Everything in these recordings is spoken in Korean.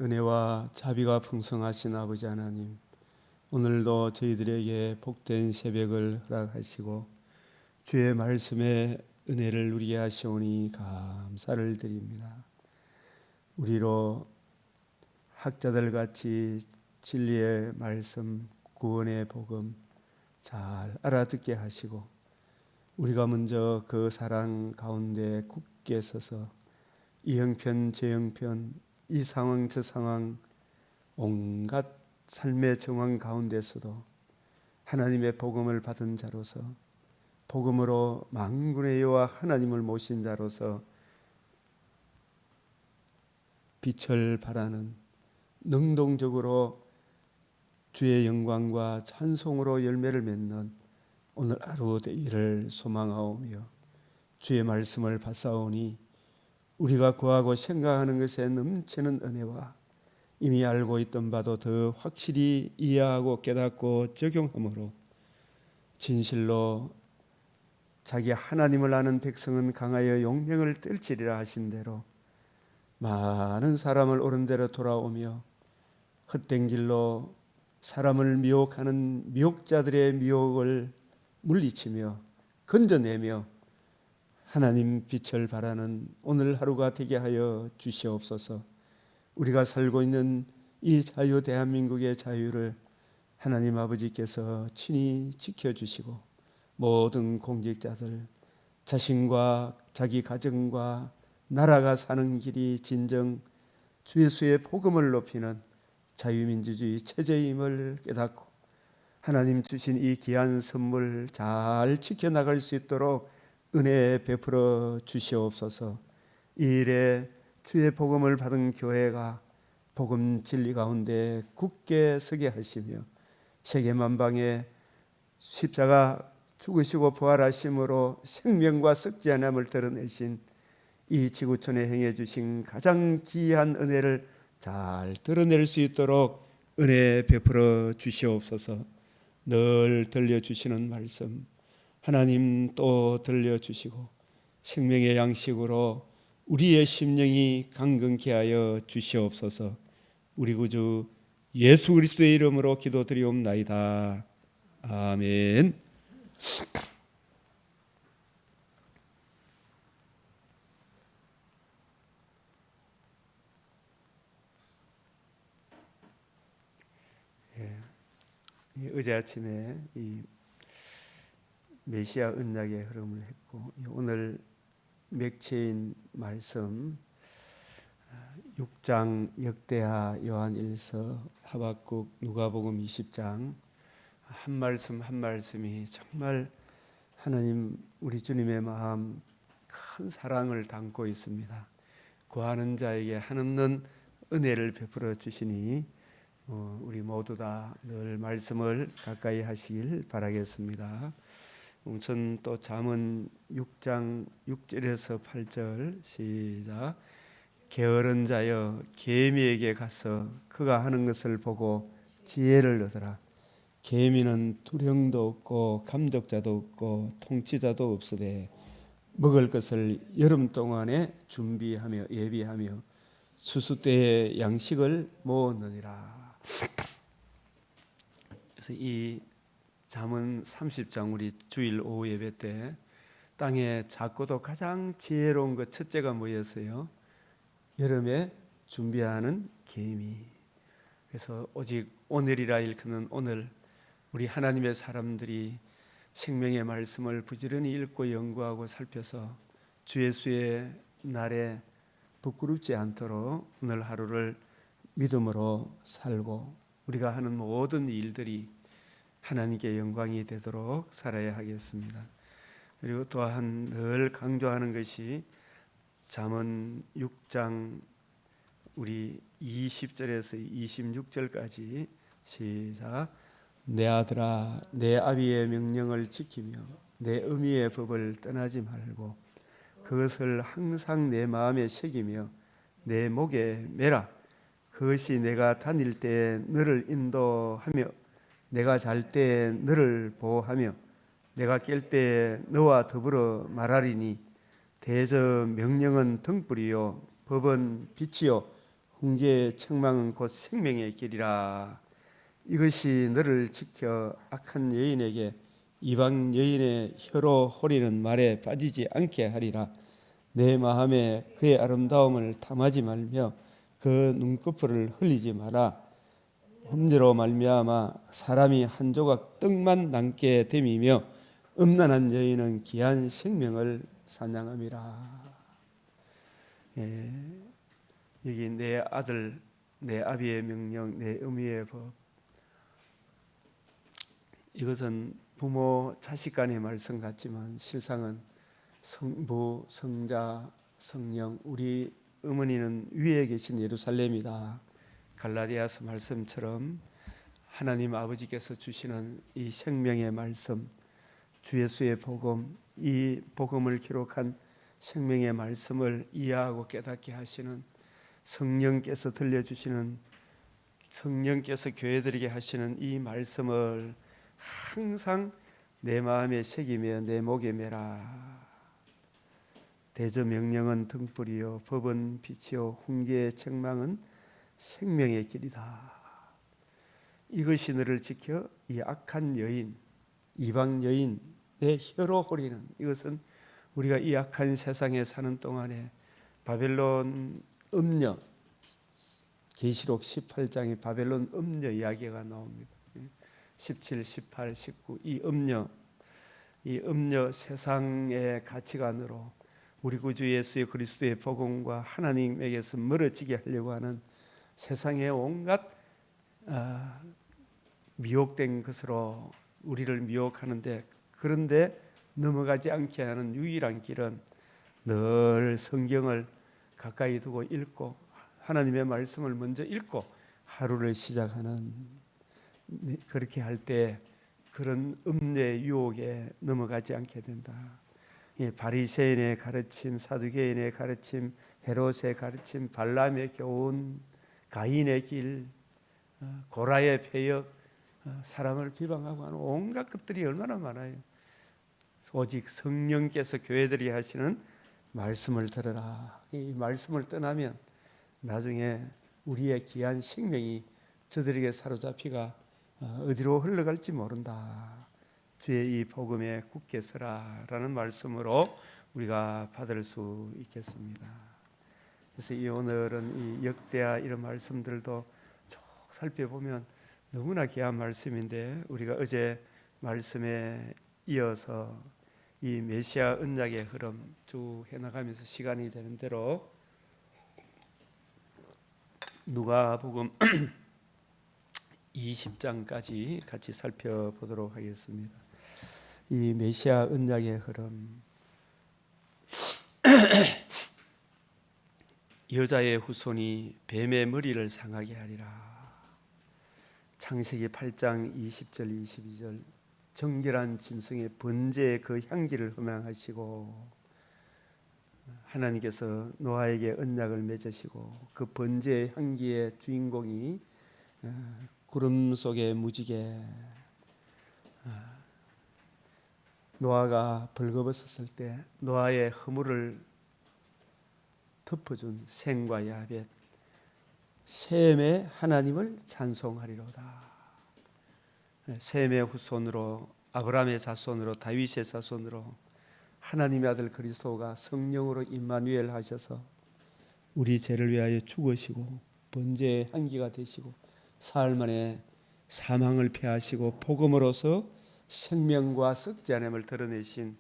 은혜와 자비가 풍성하신 아버지 하나님, 오늘도 저희들에게 복된 새벽을 허락하시고 주의 말씀에 은혜를 누리게 하시오니 감사를 드립니다. 우리로 학자들 같이 진리의 말씀, 구원의 복음 잘 알아듣게 하시고 우리가 먼저 그 사랑 가운데 굳게 서서 이 형편 저 형편, 이 상황 저 상황, 온갖 삶의 정황 가운데서도 하나님의 복음을 받은 자로서, 복음으로 만군의 여호와 하나님을 모신 자로서 빛을 발하는, 능동적으로 주의 영광과 찬송으로 열매를 맺는 오늘 하루 되기를 소망하오며, 주의 말씀을 받사오니 우리가 구하고 생각하는 것에 넘치는 은혜와 이미 알고 있던 바도 더 확실히 이해하고 깨닫고 적용함으로 진실로 자기 하나님을 아는 백성은 강하여 용명을 떨치리라 하신 대로 많은 사람을 옳은 대로 돌아오며 헛된 길로 사람을 미혹하는 미혹자들의 미혹을 물리치며 건져내며 하나님 빛을 발하는 오늘 하루가 되게 하여 주시옵소서. 우리가 살고 있는 이 자유 대한민국의 자유를 하나님 아버지께서 친히 지켜주시고 모든 공직자들, 자신과 자기 가정과 나라가 사는 길이 진정 주 예수의 복음을 높이는 자유민주주의 체제임을 깨닫고 하나님 주신 이 귀한 선물 잘 지켜나갈 수 있도록 은혜 베풀어 주시옵소서. 이 일에 주의 복음을 받은 교회가 복음 진리 가운데 굳게 서게 하시며 세계 만방에 십자가 죽으시고 부활하심으로 생명과 썩지 않음을 드러내신 이 지구촌에 행해 주신 가장 귀한 은혜를 잘 드러낼 수 있도록 은혜 베풀어 주시옵소서. 늘 들려주시는 말씀 하나님 또 들려주시고 생명의 양식으로 우리의 심령이 강건케 하여 주시옵소서. 우리 구주 예수 그리스도의 이름으로 기도드리옵나이다. 아멘. 어제 아침에 이 메시아 언약의 흐름을 했고 오늘 맥체인 말씀 6장 역대하 요한일서 하박국 누가복음 20장 한 말씀 한 말씀이 정말 하나님 우리 주님의 마음 큰 사랑을 담고 있습니다. 구하는 자에게 한없는 은혜를 베풀어 주시니 우리 모두 다 늘 말씀을 가까이 하시길 바라겠습니다. 우선 또 잠언 6장 6절에서 8절 시작. 게으른 자여 계미에게 가서 그가 하는 것을 보고 지혜를 얻으라. 계미는 두령도 없고 감독자도 없고 통치자도 없으되 먹을 것을 여름 동안에 준비하며 예비하며 수수 때에 양식을 모으느니라. 그래서 이 잠언 30장 우리 주일 오후 예배 때 땅에 작고도 가장 지혜로운 것 첫째가 뭐였어요? 여름에 준비하는 계미. 그래서 오직 오늘이라 일컫는 오늘 우리 하나님의 사람들이 생명의 말씀을 부지런히 읽고 연구하고 살펴서 주 예수의 날에 부끄럽지 않도록 오늘 하루를 믿음으로 살고 우리가 하는 모든 일들이 하나님께 영광이 되도록 살아야 하겠습니다. 그리고 또한 늘 강조하는 것이 잠언 6장 우리 20절에서 26절까지 시작. 내 아들아 내 아비의 명령을 지키며 내 어미의 법을 떠나지 말고 그것을 항상 내 마음에 새기며 내 목에 매라. 그것이 내가 다닐 때에 너를 인도하며 내가 잘 때에 너를 보호하며 내가 깰 때에 너와 더불어 말하리니 대저 명령은 등불이요 법은 빛이요 훈계의 책망은 곧 생명의 길이라. 이것이 너를 지켜 악한 여인에게 이방 여인의 혀로 호리는 말에 빠지지 않게 하리라. 내 마음에 그의 아름다움을 탐하지 말며 그 눈꺼풀을 흘리지 마라. 험지로 말미암아 사람이 한 조각 떡만 남게 됨이며 음란한 여인은 귀한 생명을 사냥함이라. 예, 여기 내 아들, 내 아비의 명령, 내 어미의 법. 이것은 부모 자식 간의 말씀 같지만 실상은 성부, 성자, 성령, 우리 어머니는 위에 계신 예루살렘이다. 갈라디아서 말씀처럼 하나님 아버지께서 주시는 이 생명의 말씀, 주 예수의 복음, 이 복음을 기록한 생명의 말씀을 이해하고 깨닫게 하시는 성령께서 들려주시는, 성령께서 교회들에게 하시는 이 말씀을 항상 내 마음에 새기며 내 목에 매라. 대저 명령은 등불이요 법은 빛이요 훈계의 책망은 생명의 길이다. 이것이 너를 지켜 이 악한 여인, 이방 여인의 혀로 호리는, 이것은 우리가 이 악한 세상에 사는 동안에 바벨론 음녀, 계시록 18장에 바벨론 음녀 이야기가 나옵니다. 17, 18, 19 이 음녀 세상의 가치관으로 우리 구주 예수의 그리스도의 복음과 하나님에게서 멀어지게 하려고 하는 세상의 온갖 미혹된 것으로 우리를 미혹하는데, 그런데 넘어가지 않게 하는 유일한 길은 늘 성경을 가까이 두고 읽고 하나님의 말씀을 먼저 읽고 하루를 시작하는, 그렇게 할 때 그런 음녀의 유혹에 넘어가지 않게 된다. 바리새인의 가르침, 사두개인의 가르침, 헤롯의 가르침, 발람의 교훈, 가인의 길, 고라의 폐역, 사랑을 비방하고 하는 온갖 것들이 얼마나 많아요. 오직 성령께서 교회들이 하시는 말씀을 들으라. 이 말씀을 떠나면 나중에 우리의 귀한 생명이 저들에게 사로잡히가 어디로 흘러갈지 모른다. 주의 이 복음에 굳게 서라라는 말씀으로 우리가 받을 수 있겠습니다. 그래서 오늘은 이 역대하 이런 말씀들도 쭉 살펴보면 너무나 귀한 말씀인데, 우리가 어제 말씀에 이어서 이 메시아 언약의 흐름 쭉 해나가면서 시간이 되는 대로 누가복음 20장까지 같이 살펴보도록 하겠습니다. 이 메시아 언약의 흐름, 여자의 후손이 뱀의 머리를 상하게 하리라. 창세기 8장 20절 22절 정결한 짐승의 번제의 그 향기를 흠양하시고, 하나님께서 노아에게 언약을 맺으시고 그 번제의 향기의 주인공이 구름 속의 무지개, 노아가 벌거벗었을 때 노아의 허물을 덮어준 셈과 야벳, 셈의 하나님을 찬송하리로다. 셈의 후손으로, 아브라함의 자손으로, 다윗의 자손으로 하나님의 아들 그리스도가 성령으로 임마누엘 하셔서 우리 죄를 위하여 죽으시고 번제의 향기가 되시고 사흘 만에 사망을 패하시고 복음으로서 생명과 썩지 않음을 드러내신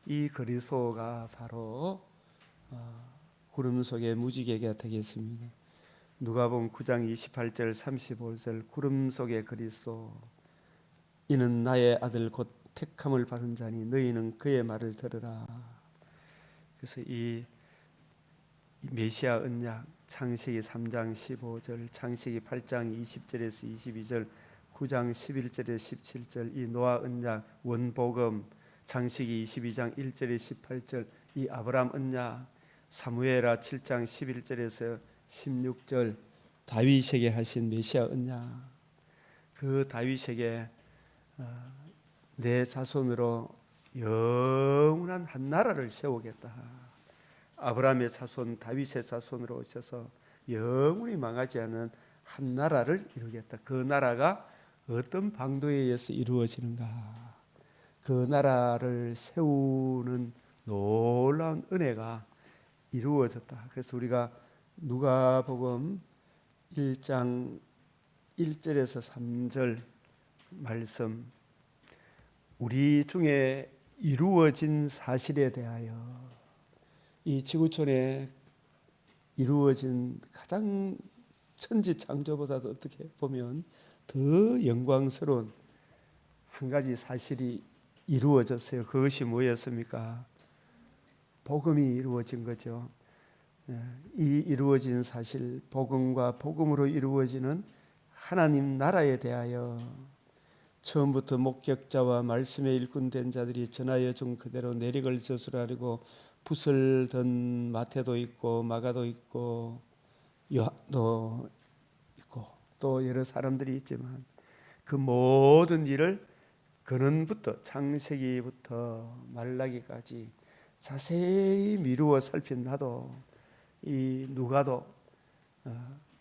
이 그리스도가 바로 구름 속의 무지개가 되겠습니다. 누가복음 9장 28절 35절 구름 속의 그리스도, 이는 나의 아들 곧 택함을 받은 자니 너희는 그의 말을 들으라. 그래서 이 메시아 언약, 창세기 3장 15절, 창세기 8장 20절에서 22절, 9장 11절에서 17절, 이 노아 언약, 원복음, 창세기 22장 1절에서 18절, 이 아브라함 언약, 사무엘하 7장 11절에서 16절, 다윗에게 하신 메시아 언약, 그 다윗에게 내 자손으로 영원한 한 나라를 세우겠다. 아브라함의 자손 다윗의 자손으로 오셔서 영원히 망하지 않는 한 나라를 이루겠다. 그 나라가 어떤 방도에 의해서 이루어지는가? 그 나라를 세우는 놀라운 은혜가 이루어졌다. 그래서 우리가 누가복음 1장 1절에서 3절 말씀, 우리 중에 이루어진 사실에 대하여, 이 지구촌에 이루어진 가장 천지 창조보다도 어떻게 보면 더 영광스러운 한 가지 사실이 이루어졌어요. 그것이 뭐였습니까? 복음이 이루어진 거죠. 이 이루어진 사실, 복음과 복음으로 이루어지는 하나님 나라에 대하여 처음부터 목격자와 말씀의 일꾼된 자들이 전하여 준 그대로 내력을 저술하려고 붓을 든 마태도 있고 마가도 있고 요한도 있고 또 여러 사람들이 있지만, 그 모든 일을 근원부터 창세기부터 말라기까지 자세히 미루어 살핀 나도 이 누가도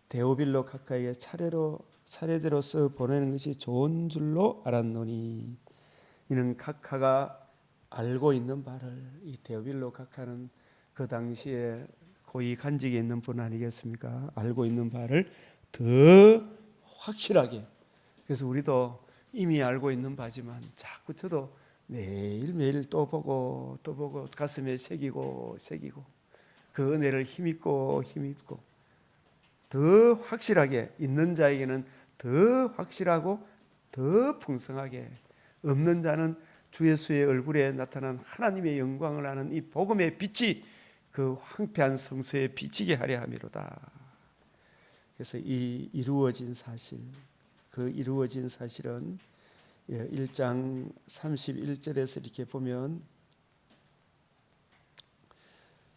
데오빌로 각하에게 차례대로 써 보내는 것이 좋은 줄로 알았노니, 이는 각하가 알고 있는 바를, 이 데오빌로 각하는 그 당시에 고위 간직에 있는 분 아니겠습니까? 알고 있는 바를 더 확실하게. 그래서 우리도 이미 알고 있는 바지만 자꾸 저도 매일매일 또 보고 가슴에 새기고 그 은혜를 힘입고 더 확실하게, 있는 자에게는 더 확실하고 더 풍성하게, 없는 자는 주 예수의 얼굴에 나타난 하나님의 영광을 아는 이 복음의 빛이 그 황폐한 성소에 비치게 하려 함이로다. 그래서 이 이루어진 사실, 그 이루어진 사실은 1장 31절에서 이렇게 보면,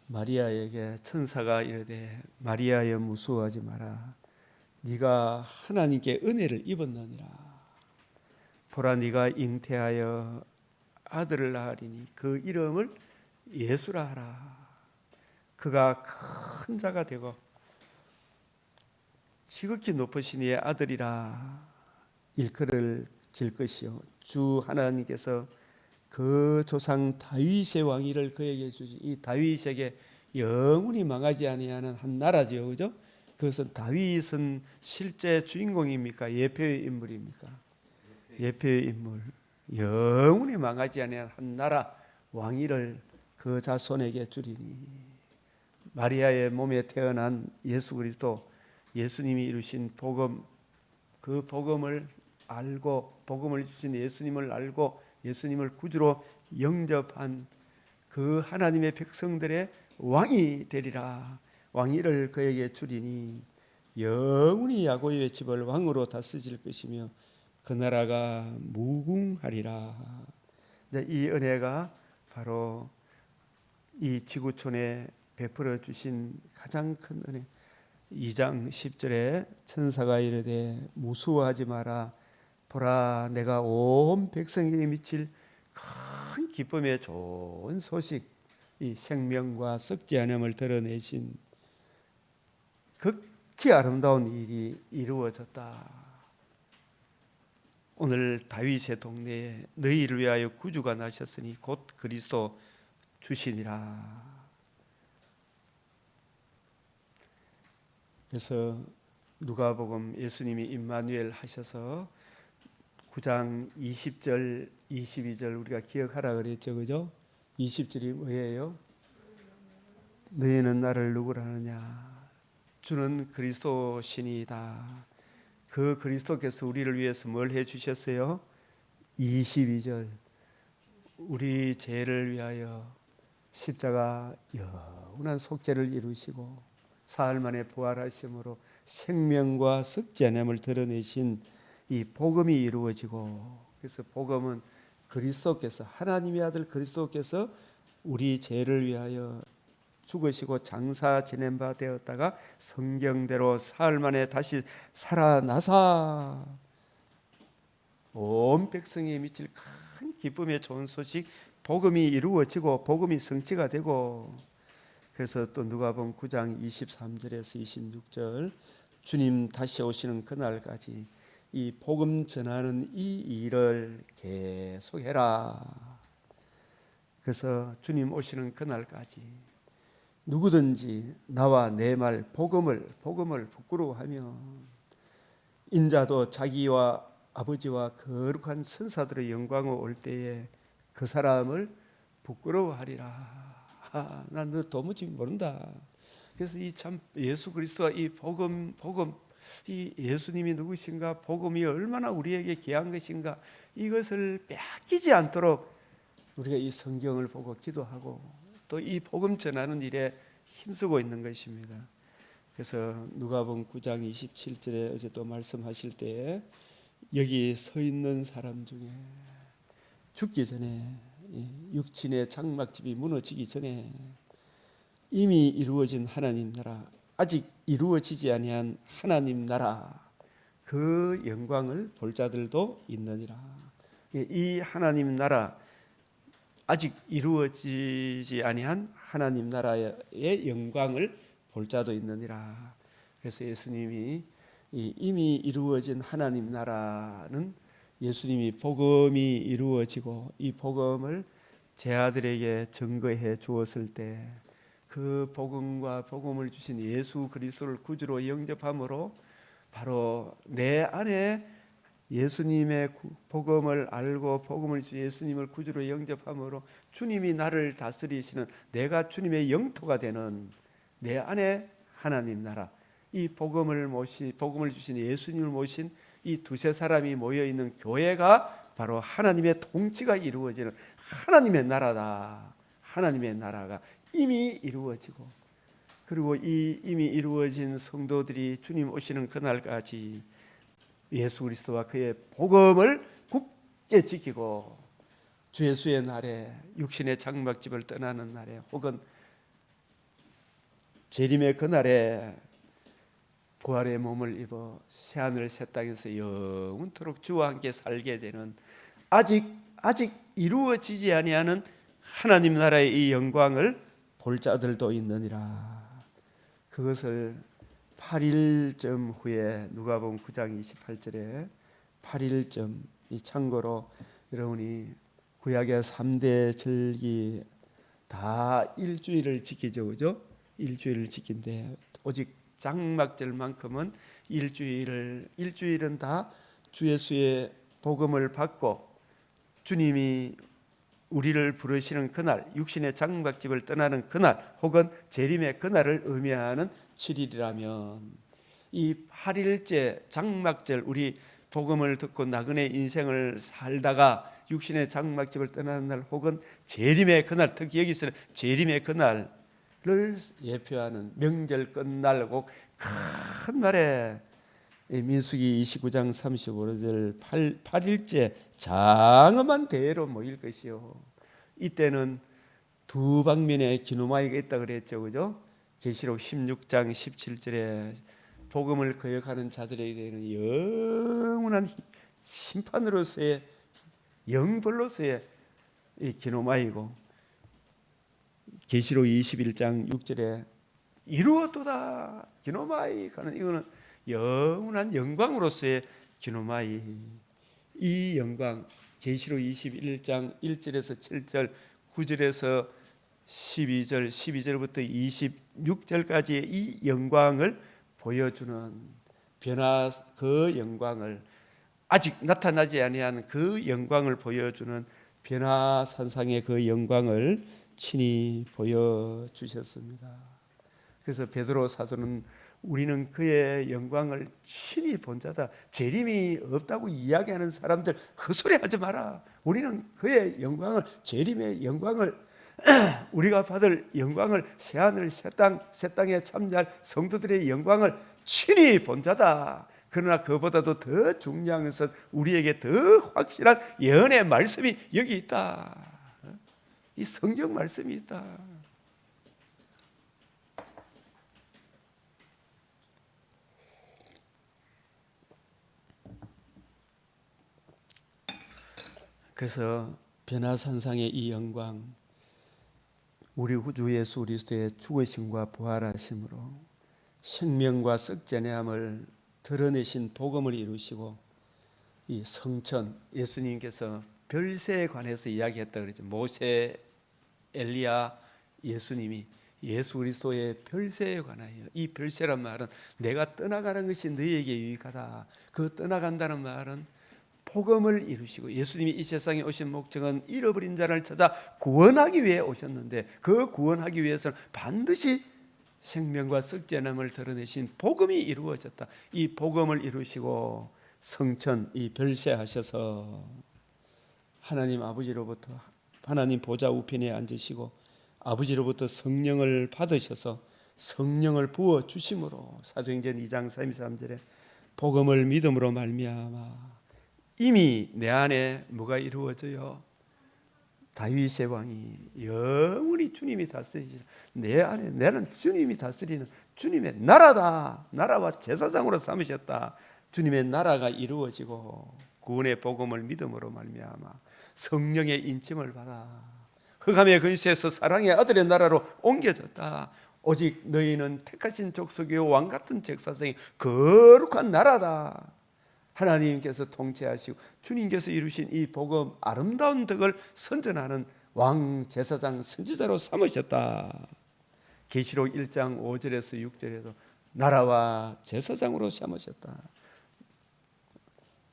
마리아에게 천사가 이르되 마리아여 무서워하지 마라. 네가 하나님께 은혜를 입었느니라. 보라, 네가 잉태하여 아들을 낳으리니 그 이름을 예수라 하라. 그가 큰 자가 되고 지극히 높으신 이의 아들이라. 일컬을 질 것이요 주 하나님께서 그 조상 다윗의 왕위를 그에게 주시. 이 다윗에게 영원히 망하지 아니하는 한 나라지요, 그죠? 그것은 다윗은 실제 주인공입니까? 예표의 인물입니까? 예표의 인물. 영원히 망하지 아니하는 한 나라 왕위를 그 자손에게 주리니, 마리아의 몸에 태어난 예수 그리스도, 예수님이 이루신 복음, 그 복음을 알고 복음을 주신 예수님을 알고 예수님을 구주로 영접한 그 하나님의 백성들의 왕이 되리라. 왕위를 그에게 주리니 영원히 야곱의 집을 왕으로 다스릴 것이며 그 나라가 무궁하리라. 이 은혜가 바로 이 지구촌에 베풀어 주신 가장 큰 은혜. 2장 10절에 천사가 이르되 무수하지 마라. 보라, 내가 온 백성에게 미칠 큰 기쁨의 좋은 소식, 이 생명과 썩지 않음을 드러내신 극히 아름다운 일이 이루어졌다. 오늘 다윗의 동네에 너희를 위하여 구주가 나셨으니 곧 그리스도 주시니라. 그래서 누가복음 예수님이 임마누엘 하셔서 9장 20절 22절 우리가 기억하라 그랬죠, 그죠? 20절이 뭐예요? 너희는 나를 누구라 하느냐? 주는 그리스도시니이다. 그 그리스도께서 우리를 위해서 뭘 해주셨어요? 22절 우리 죄를 위하여 십자가 영원한 속죄를 이루시고 사흘 만에 부활하심으로 생명과 썩지 않음을 드러내신 이 복음이 이루어지고, 그래서 복음은 그리스도께서, 하나님의 아들 그리스도께서 우리 죄를 위하여 죽으시고 장사 지낸 바 되었다가 성경대로 사흘 만에 다시 살아나사 온 백성에 미칠 큰 기쁨의 좋은 소식, 복음이 이루어지고 복음이 성취가 되고, 그래서 또 누가복음 9장 23절에서 26절 주님 다시 오시는 그날까지 이 복음 전하는 이 일을 계속해라. 그래서 주님 오시는 그날까지 누구든지 나와 내 말 복음을 부끄러워하면 인자도 자기와 아버지와 거룩한 천사들의 영광을 올 때에 그 사람을 부끄러워하리라. 난 너 도무지 모른다. 그래서 이 참 예수 그리스도와 이 복음 이 예수님이 누구신가, 복음이 얼마나 우리에게 귀한 것인가, 이것을 빼앗기지 않도록 우리가 이 성경을 보고 기도하고 또 이 복음 전하는 일에 힘쓰고 있는 것입니다. 그래서 누가복음 9장 27절에 어제 또 말씀하실 때 여기 서 있는 사람 중에 죽기 전에 육신의 장막집이 무너지기 전에 이미 이루어진 하나님 나라, 아직 이루어지지 아니한 하나님 나라, 그 영광을 볼 자들도 있느니라. 이 하나님 나라, 아직 이루어지지 아니한 하나님 나라의 영광을 볼 자도 있느니라. 그래서 예수님이 이미 이루어진 하나님 나라는 예수님이 복음이 이루어지고 이 복음을 제 아들에게 증거해 주었을 때 그 복음과 복음을 주신 예수 그리스도를 구주로 영접함으로 바로 내 안에 예수님의 복음을 알고 복음을 주신 예수님을 구주로 영접함으로 주님이 나를 다스리시는, 내가 주님의 영토가 되는 내 안에 하나님 나라, 이 복음을 주신 예수님을 모신 이 두세 사람이 모여 있는 교회가 바로 하나님의 통치가 이루어지는 하나님의 나라다. 하나님의 나라가 이미 이루어지고, 그리고 이 이미 이루어진 성도들이 주님 오시는 그날까지 예수 그리스도와 그의 복음을 굳게 지키고 주 예수의 날에, 육신의 장막집을 떠나는 날에, 혹은 재림의 그날에 부활의 몸을 입어 새하늘 새 땅에서 영원토록 주와 함께 살게 되는, 아직 이루어지지 아니하는 하나님 나라의 이 영광을 볼 자들도 있느니라. 그것을 8일쯤 후에 누가복음 9장 28절에 8일쯤, 이 참고로 여러분이 구약의 3대 절기 다 일주일을 지키죠, 그죠? 일주일을 지킨데 오직 장막절만큼은 일주일은 다 주 예수의 복음을 받고 주님이 우리를 부르시는 그날, 육신의 장막집을 떠나는 그날, 혹은 재림의 그날을 의미하는 7일이라면 이 8일째 장막절, 우리 복음을 듣고 나그네 인생을 살다가 육신의 장막집을 떠나는 날, 혹은 재림의 그날, 특히 여기서는 재림의 그날을 예표하는 명절 끝날 꼭 큰 날에 민수기 29장 35절 8일째 장엄한 대회로 모일 것이요. 이때는 두 방면에 기노마이가 있다 그랬죠, 그죠? 계시록 16장 17절에 복음을 거역하는 자들에게는 영원한 심판으로서의, 영벌로서의 이 기노마이고, 계시록 21장 6절에 이루었도다 기노마이 하는, 이거는 영원한 영광으로서의 기노마이. 이 영광, 계시록 21장 1절에서 7절, 9절에서 12절부터 26절까지의 이 영광을 보여주는 변화, 그 영광을, 아직 나타나지 아니한 그 영광을 보여주는 변화산상의 그 영광을 친히 보여주셨습니다. 그래서 베드로 사도는 우리는 그의 영광을 친히 본 자다. 재림이 없다고 이야기하는 사람들 헛소리하지 마라. 우리는 그의 영광을, 재림의 영광을, 우리가 받을 영광을, 새하늘 새 땅에 참여할 성도들의 영광을 친히 본 자다. 그러나 그보다도 더 중요한 것은 우리에게 더 확실한 예언의 말씀이 여기 있다. 이 성경 말씀이 있다. 그래서 변화산상의 이 영광, 우리 주 예수 그리스도의 죽으심과 부활하심으로 생명과 썩전함을 드러내신 복음을 이루시고, 이 성천, 예수님께서 별세에 관해서 이야기했다 그랬죠. 모세, 엘리야, 예수님이 예수 그리스도의 별세에 관하여, 이 별세란 말은 내가 떠나가는 것이 너희에게 유익하다. 그 떠나간다는 말은 복음을 이루시고, 예수님이 이 세상에 오신 목적은 잃어버린 자를 찾아 구원하기 위해 오셨는데, 그 구원하기 위해서는 반드시 생명과 썩전함을 드러내신 복음이 이루어졌다. 이 복음을 이루시고 성천, 이 별세하셔서 하나님 아버지로부터, 하나님 보좌 우편에 앉으시고 아버지로부터 성령을 받으셔서 성령을 부어 주심으로, 사도행전 2장 33절에 복음을 믿음으로 말미암아 이미 내 안에 뭐가 이루어져요? 다윗의 왕이 영원히 주님이 다스리시는, 내 안에 나는 주님이 다스리는 주님의 나라다. 나라와 제사장으로 삼으셨다. 주님의 나라가 이루어지고 구원의 복음을 믿음으로 말미암아 성령의 인침을 받아 흑암의 근시에서 사랑의 아들의 나라로 옮겨졌다. 오직 너희는 택하신 족속이요 왕같은 제사장이 거룩한 나라다. 하나님께서 통치하시고 주님께서 이루신 이 복음, 아름다운 덕을 선전하는 왕, 제사장, 선지자로 삼으셨다. 계시록 1장 5절에서 6절에도 나라와 제사장으로 삼으셨다.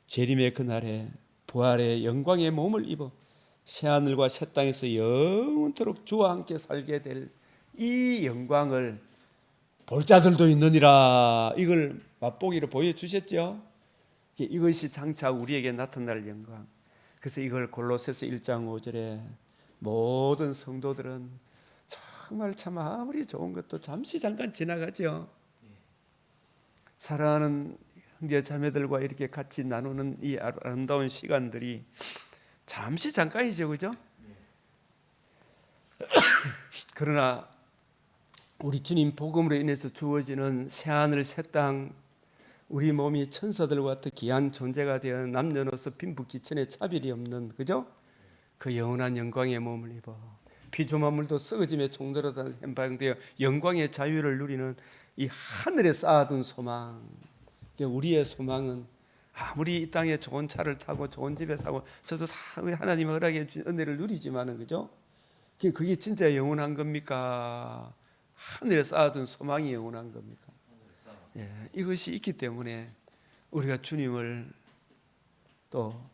재림의 그날에 부활의 영광의 몸을 입어 새하늘과 새 땅에서 영원토록 주와 함께 살게 될 이 영광을 볼 자들도 있느니라. 이걸 맛보기로 보여주셨죠. 이것이 장차 우리에게 나타날 영광. 그래서 이걸 골로새서 1장 5절에 모든 성도들은 정말 참 아무리 좋은 것도 잠시 잠깐 지나가죠. 사랑하는 형제 자매들과 이렇게 같이 나누는 이 아름다운 시간들이 잠시 잠깐이죠, 그죠? 그러나 우리 주님 복음으로 인해서 주어지는 새하늘 새 땅, 우리 몸이 천사들과 같은 귀한 존재가 되어 남녀노소 빈부귀천의 차별이 없는, 그죠? 그 영원한 영광의 몸을 입어 피조만물도 썩어짐에 종로로 현방되어 영광의 자유를 누리는 이 하늘에 쌓아둔 소망. 우리의 소망은 아무리 이 땅에 좋은 차를 타고 좋은 집에 사고 저도 다 하나님의 허락해 주신 은혜를 누리지만은, 그죠? 그게 진짜 영원한 겁니까? 하늘에 쌓아둔 소망이 영원한 겁니까? 예, 이것이 있기 때문에 우리가 주님을 또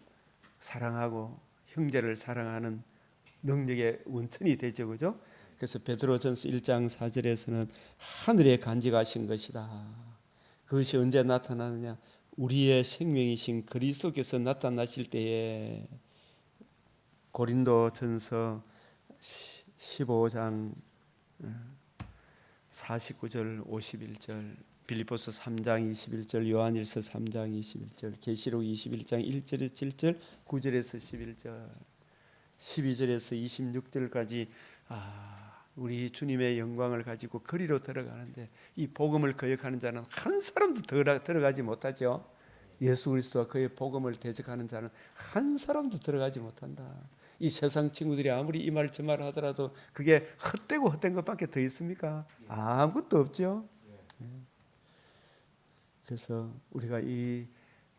사랑하고 형제를 사랑하는 능력의 원천이 되죠, 그죠? 그래서 베드로전서 1장 4절에서는 하늘에 간직하신 것이다. 그것이 언제 나타나느냐? 우리의 생명이신 그리스도께서 나타나실 때에. 고린도전서 15장 49절 51절, 빌립보서 3장 21절, 요한일서 3장 21절, 계시록 21장 1절에서 7절, 9절에서 11절, 12절에서 26절까지 우리 주님의 영광을 가지고 거리로 들어가는데, 이 복음을 거역하는 자는 한 사람도 들어가지 못하죠. 예수 그리스도와 그의 복음을 대적하는 자는 한 사람도 들어가지 못한다. 이 세상 친구들이 아무리 이 말 저 말 하더라도 그게 헛되고 헛된 것밖에 더 있습니까? 아무것도 없죠. 그래서 우리가 이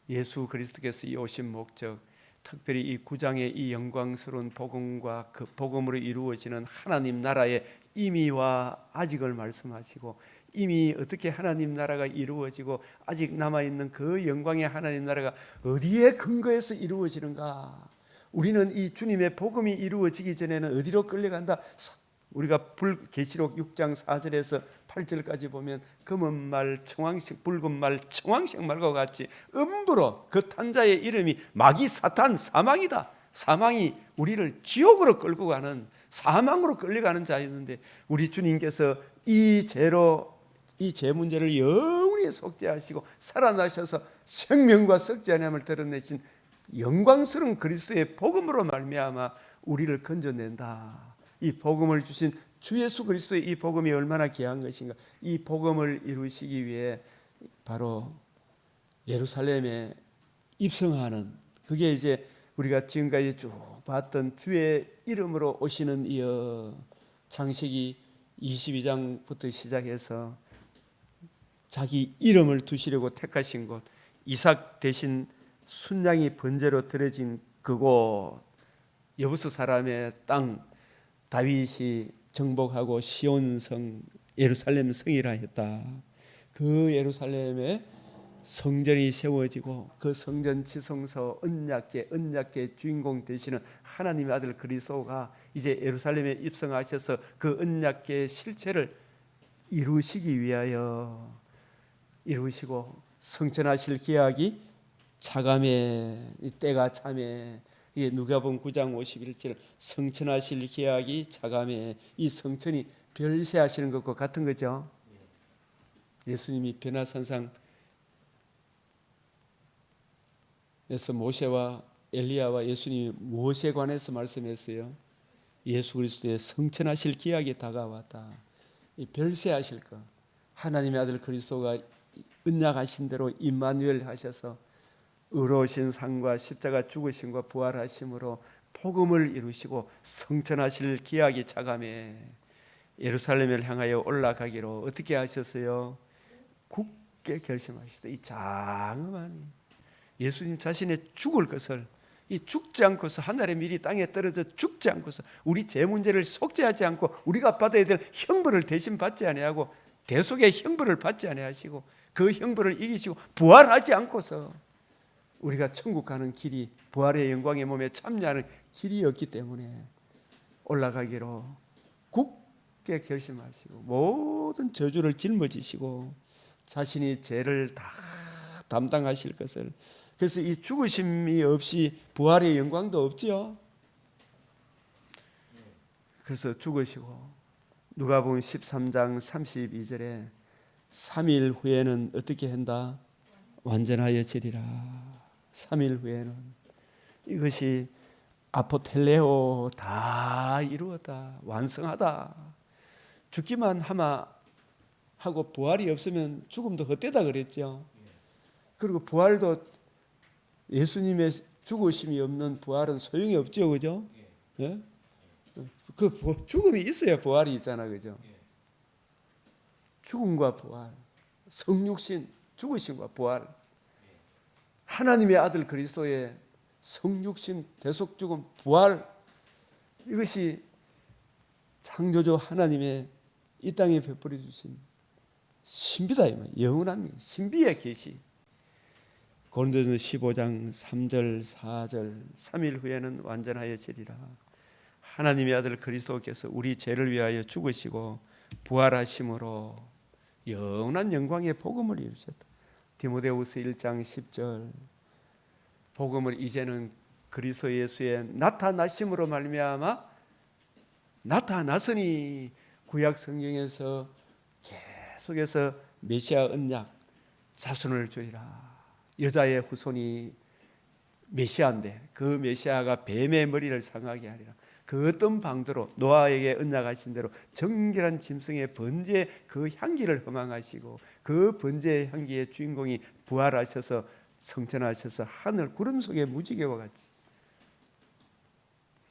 예수 그리스도께서 이 오신 목적, 특별히 이 9장의 이 영광스러운 복음과 그 복음으로 이루어지는 하나님 나라의 임의와 아직을 말씀하시고, 이미 어떻게 하나님 나라가 이루어지고 아직 남아있는 그 영광의 하나님 나라가 어디에 근거해서 이루어지는가. 우리는 이 주님의 복음이 이루어지기 전에는 어디로 끌려간다. 우리가 계시록 6장 4절에서 8절까지 보면 검은 말 청황색, 붉은 말 청황색 말과 같이 음부로, 그 탄자의 이름이 마귀 사탄 사망이다. 사망이 우리를 지옥으로 끌고 가는, 사망으로 끌려가는 자였는데, 우리 주님께서 이 죄 문제를 영원히 속죄하시고 살아나셔서 생명과 썩지 아니함을 드러내신 영광스러운 그리스도의 복음으로 말미암아 우리를 건져낸다. 이 복음을 주신 주 예수 그리스도의 이 복음이 얼마나 귀한 것인가. 이 복음을 이루시기 위해 바로 예루살렘에 입성하는, 그게 이제 우리가 지금까지 쭉 봤던 주의 이름으로 오시는 이여, 창세기 22장부터 시작해서 자기 이름을 두시려고 택하신 곳, 이삭 대신 순양이 번제로 드려진 그곳, 여부스 사람의 땅, 다윗이 정복하고 시온성 예루살렘 성이라 했다. 그 예루살렘에 성전이 세워지고 그 성전 지성소 언약궤 주인공 되시는 하나님의 아들 그리스도가 이제 예루살렘에 입성하셔서 그 언약궤의 실체를 이루시기 위하여 이루시고 성천하실 기약이 차감해, 때가 참해. 이게 누가복음 9장 51절 성천하실 기약이 차감해. 이 성천이 별세하시는 것과 같은 거죠. 예수님이 변화산상 그래서 모세와 엘리야와 예수님이 무엇에 관해서 말씀했어요? 예수 그리스도의 성천하실 기약이 다가왔다. 이 별세하실 것, 하나님의 아들 그리스도가 언약하신 대로 임마누엘 하셔서 의로우신 상과 십자가 죽으심과 부활하심으로 복음을 이루시고 성천하실 기약이 차감해 예루살렘을 향하여 올라가기로 어떻게 하셨어요? 굳게 결심하시다. 이 장엄한 예수님 자신의 죽을 것을 이 죽지 않고서 하늘의 밀이 땅에 떨어져 죽지 않고서 우리 죄 문제를 속죄하지 않고 우리가 받아야 될 형벌을 대신 받지 아니하고 대속의 형벌을 받지 아니하시고 그 형벌을 이기시고 부활하지 않고서 우리가 천국 가는 길이 부활의 영광의 몸에 참여하는 길이었기 때문에 올라가기로 굳게 결심하시고 모든 저주를 짊어지시고 자신이 죄를 다 담당하실 것을, 그래서 이 죽으심이 없이 부활의 영광도 없지요. 그래서 죽으시고 누가복음 13장 32절에 3일 후에는 어떻게 한다? 완전하여 지리라. 3일 후에는 이것이 아포텔레오 다 이루었다. 완성하다. 죽기만 하마 하고 부활이 없으면 죽음도 헛되다 그랬죠. 그리고 부활도 예수님의 죽으심이 없는 부활은 소용이 없죠. 그죠? 예? 그 죽음이 있어야 부활이 있잖아. 그죠? 죽음과 부활, 성육신, 죽으심과 부활, 하나님의 아들 그리스도의 성육신, 대속죽음, 부활, 이것이 창조주 하나님의 이 땅에 베풀어 주신 신비다. 영원한 신비의 계시. 고린도전서 15장 3절 4절 3일 후에는 완전하여 지리라. 하나님의 아들 그리스도께서 우리 죄를 위하여 죽으시고 부활하심으로 영원한 영광의 복음을 이루셨다. 디모데후서 1장 10절 복음을 이제는 그리스도 예수의 나타나심으로 말미암아 나타났으니 구약 성경에서 계속해서 메시아 언약 자손을 주리라. 여자의 후손이 메시아인데 그 메시아가 뱀의 머리를 상하게 하리라. 그 어떤 방도로 노아에게 언약하신 대로 정결한 짐승의 번제의 그 향기를 허망하시고 그 번제의 향기의 주인공이 부활하셔서 성천하셔서 하늘 구름 속의 무지개와 같이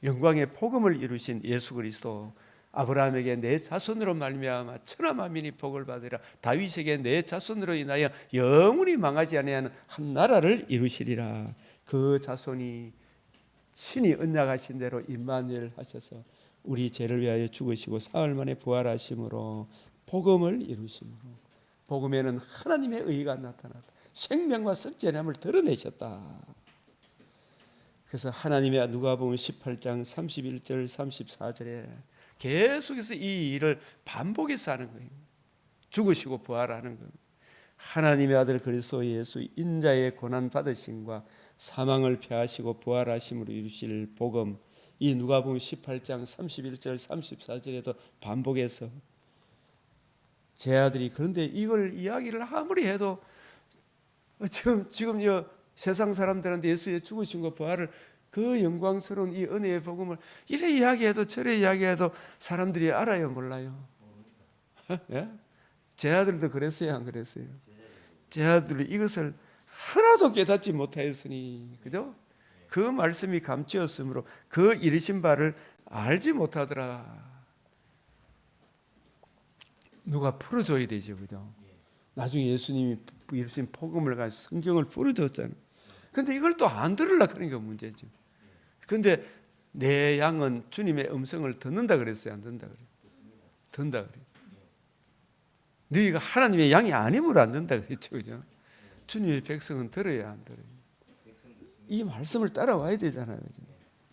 영광의 복음을 이루신 예수 그리스도, 아브라함에게 내 자손으로 말미암아 천하 만민이 복을 받으리라. 다윗에게 내 자손으로 인하여 영원히 망하지 아니하는 한 나라를 이루시리라. 그 자손이 친히 언약하신 대로 임마누엘 하셔서 우리 죄를 위하여 죽으시고 사흘 만에 부활하심으로 복음을 이루심으로 복음에는 하나님의 의가 나타났다. 생명과 썩전함을 드러내셨다. 그래서 하나님의 누가복음 18장 31절 34절에 계속해서 이 일을 반복해서 하는 거예요. 죽으시고 부활하는 거예요. 하나님의 아들 그리스도 예수 인자의 고난 받으심과 사망을 패하시고 부활하심으로 이루실 복음, 이 누가복음 18장 31절 34절에도 반복해서 제 아들이, 그런데 이걸 이야기를 아무리 해도 지금 세상 사람들한테 예수의 죽으심과 부활을 그 영광스러운 이 은혜의 복음을 이래 이야기해도 저래 이야기해도 사람들이 알아요, 몰라요? 예? 제 아들도 그랬어요, 안 그랬어요? 제 아들이 이것을 하나도 깨닫지 못하였으니, 그죠? 그 말씀이 감추었으므로 그 이르신 바를 알지 못하더라. 누가 풀어줘야 되죠, 그죠? 나중에 예수님 복음을 가지고 성경을 풀어줬잖아요. 근데 이걸 또 안 들으려고 하는 게 문제죠. 근데 내 양은 주님의 음성을 듣는다 그랬어요, 안 듣는다 그랬어요? 듣는다 그랬어요. 너희가 하나님의 양이 아니므로 안 듣는다 그랬죠, 그죠? 주님의 백성은 들어야 안 들어요. 이 말씀을 따라와야 되잖아요, 그죠?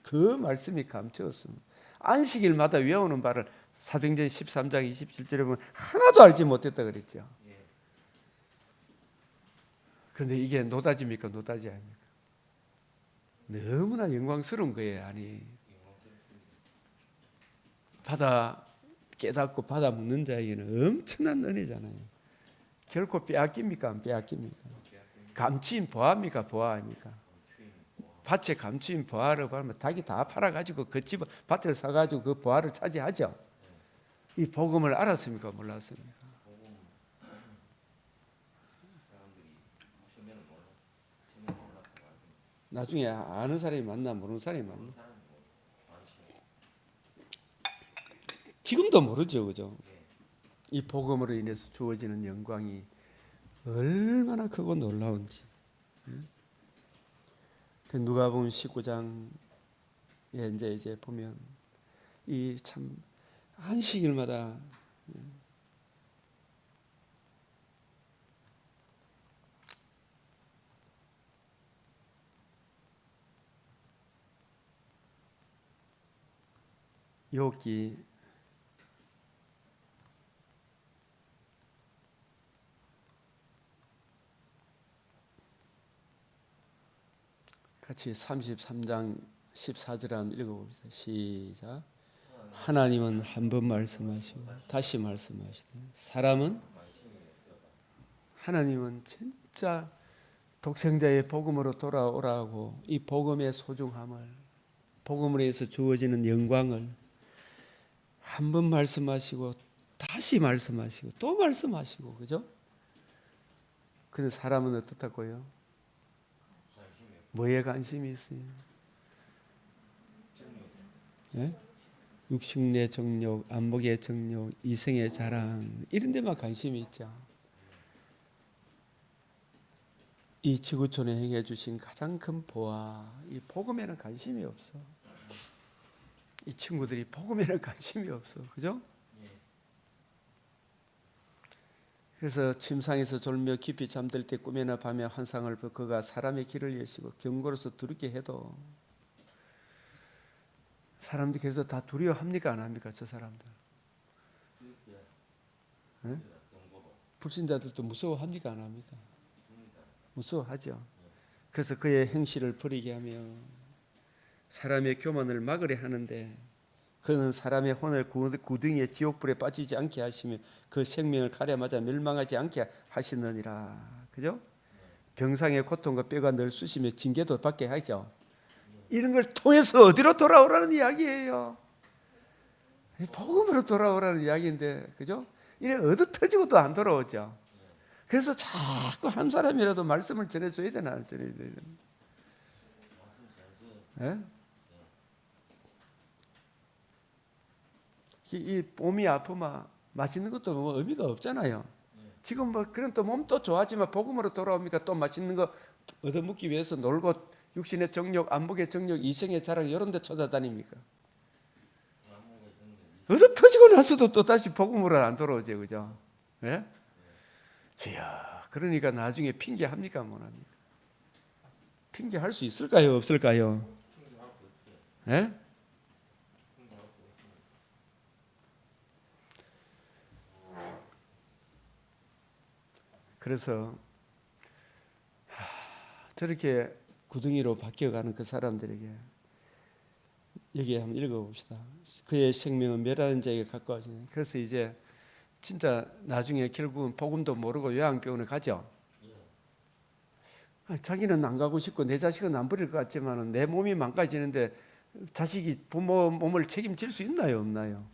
그 말씀이 감추었습니다. 안식일마다 외우는 바를 사도행전 13장 27절에 보면 하나도 알지 못했다 그랬죠. 그런데 이게 노다지입니까? 노다지 아닙니까? 너무나 영광스러운 거예요. 아니, 받아 깨닫고 받아 먹는 자에게는 엄청난 은혜잖아요. 결코 빼앗깁니까? 안 빼앗깁니까? 감추인 보아입니까? 보아 아닙니까? 밭에 감추인 보아를 보면 닭이 다 팔아가지고 그 집 밭을 사가지고 그 보아를 차지하죠. 이 복음을 알았습니까? 몰랐습니까? 나중에 아는 사람이 맞나 모르는 사람이 맞나? 지금도 모르죠, 그죠? 이 복음으로 인해서 주어지는 영광이 얼마나 크고 놀라운지. 누가복음 19장에 이제 보면 이 참 안식일마다 욥기 같이 33장 14절 한번 읽어봅시다. 시작. 하나님은 한 번 말씀하시고 다시 말씀하시되 사람은 하나님은 진짜 독생자의 복음으로 돌아오라고 이 복음의 소중함을 복음으로 해서 주어지는 영광을 한 번 말씀하시고 다시 말씀하시고 또 말씀하시고 그죠? 근데 사람은 어떻다고요? 뭐에 관심이 있어요? 네? 육신의 정욕, 안목의 정욕, 이생의 자랑 이런 데만 관심이 있죠. 이 지구촌에 행해 주신 가장 큰 보아 이 복음에는 관심이 없어. 이 친구들이 복음에는 관심이 없어. 그죠? 그래서 침상에서 졸며 깊이 잠들 때 꿈에나 밤에 환상을 보 그가 사람의 길을 여시고 경고로서 두렵게 해도 사람들이 그래서 다 두려워합니까? 안 합니까? 저 사람들. 네? 불신자들도 무서워합니까? 안 합니까? 무서워하죠. 그래서 그의 행실을 버리게 하며 사람의 교만을 막으려 하는데 그는 사람의 혼을 구덩이의 지옥불에 빠지지 않게 하시며 그 생명을 칼에 맞아 멸망하지 않게 하시느니라. 그죠? 병상의 고통과 뼈가 늘 쑤시며 징계도 받게 하죠. 이런 걸 통해서 어디로 돌아오라는 이야기예요. 복음으로 돌아오라는 이야기인데, 그죠? 이래 얻어 터지고도 안 돌아오죠. 그래서 자꾸 한 사람이라도 말씀을 전해줘야 되나, 안 전해줘야 되나? 네? 이 몸이 아프면 맛있는 것도 뭐 의미가 없잖아요. 지금 뭐 그런 또 몸 또 좋아지만 복음으로 돌아옵니까? 또 맛있는 거 얻어먹기 위해서 놀고 육신의 정욕, 안목의 정욕, 이생의 자랑 이런 데 찾아다닙니까? 얻어 터지고 나서도 또 다시 복음으로 안 돌아오죠, 그죠? 예? 주여, 그러니까 나중에 핑계 합니까, 못 합니까? 핑계 할 수 있을까요, 없을까요? 예? 그래서 저렇게 구덩이로 바뀌어가는 그 사람들에게 여기 한번 읽어봅시다. 그의 생명은 멸하는 자에게 가까워지네. 그래서 이제 진짜 나중에 결국은 복음도 모르고 요양병원에 가죠. 자기는 안 가고 싶고 내 자식은 안 버릴 것 같지만 내 몸이 망가지는데 자식이 부모 몸을 책임질 수 있나요, 없나요?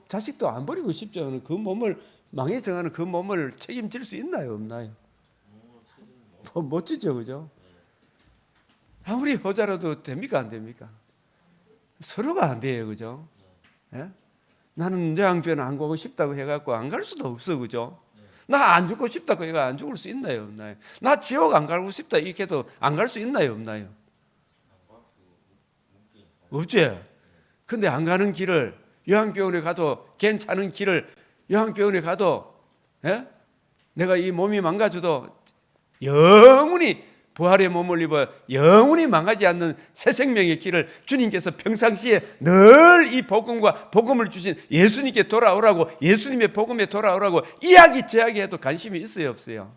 자식도 안 버리고 싶죠. 그 몸을 망해져가는 그 몸을 책임질 수 있나요, 없나요? 멋지죠, 그죠? 아무리 효자라도 됩니까, 안 됩니까? 서로가 안 돼요, 그죠? 예? 나는 요양병원 안 가고 싶다고 해갖고 안 갈 수도 없어, 그죠? 나 안 죽고 싶다고 해가 안 죽을 수 있나요, 없나요? 나 지옥 안 가고 싶다 이렇게 해도 안 갈 수 있나요, 없나요? 없지. 근데 안 가는 길을 요양병원에 가도 괜찮은 길을 요양병원에 가도 내가 이 몸이 망가져도 영원히 부활의 몸을 입어 영원히 망하지 않는 새 생명의 길을 주님께서 평상시에 늘 이 복음과 복음을 주신 예수님께 돌아오라고 예수님의 복음에 돌아오라고 이야기해도 관심이 있어요, 없어요?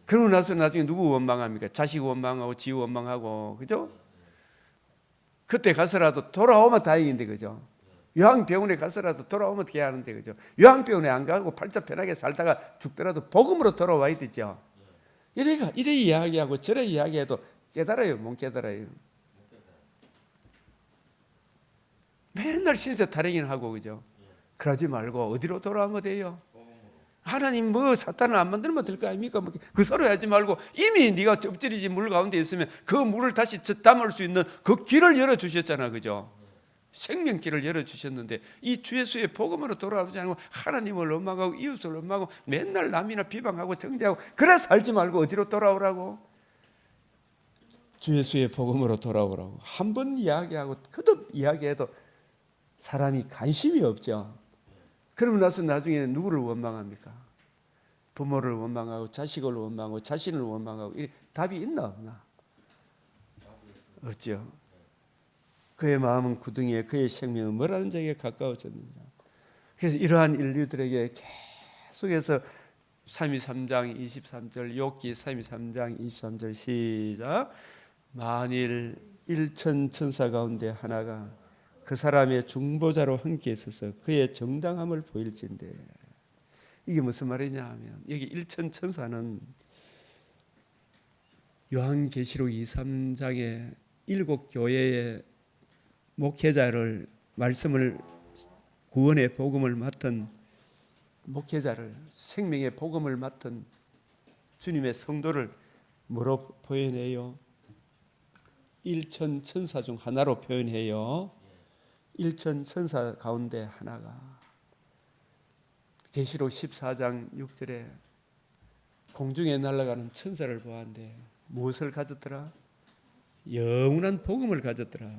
그러고 나서 나중에 누구 원망합니까? 자식 원망하고 지 원망하고, 그죠? 그때 가서라도 돌아오면 다행인데, 그죠? 요양병원에 가서라도 돌아오면 어떻게 하는데, 그죠? 요양병원에 안 가고 팔자 편하게 살다가 죽더라도 복음으로 돌아와야 되죠. 이래 이야기하고 저래 이야기해도 깨달아요, 못 깨달아요? 맨날 신세 타령을 하고, 그죠? 그러지 말고 어디로 돌아오면 돼요? 하나님 뭐 사탄을 안 만들면 될 거 아닙니까? 그 소리 하지 말고 이미 네가 엎드리지 물 가운데 있으면 그 물을 다시 담을 수 있는 그 길을 열어주셨잖아, 그죠? 생명길을 열어주셨는데 이 주 예수의 복음으로 돌아오지 않고 하나님을 원망하고 이웃을 원망하고 맨날 남이나 비방하고 정죄하고 그래 살지 말고 어디로 돌아오라고? 주 예수의 복음으로 돌아오라고. 한 번 이야기하고 거듭 이야기해도 사람이 관심이 없죠. 그러고 나서 나중에 누구를 원망합니까? 부모를 원망하고 자식을 원망하고 자신을 원망하고 답이 있나 없나? 없죠. 그의 마음은 구덩이에 그의 생명은 뭐라는 자에게 가까워졌느니라. 그래서 이러한 인류들에게 계속해서 3장 23절 욥기 3장 23절 시작. 만일 일천 천사 가운데 하나가 그 사람의 중보자로 함께 있어서 그의 정당함을 보일진대. 이게 무슨 말이냐 하면 여기 일천 천사는 요한계시록 2, 3장의 7교회의 목회자를 말씀을 구원의 복음을 맡은 목회자를 생명의 복음을 맡은 주님의 성도를 뭐로 표현해요? 일천 천사 중 하나로 표현해요. 일천 천사 가운데 하나가 계시록 14장 6절에 공중에 날아가는 천사를 보았는데 무엇을 가졌더라? 영원한 복음을 가졌더라.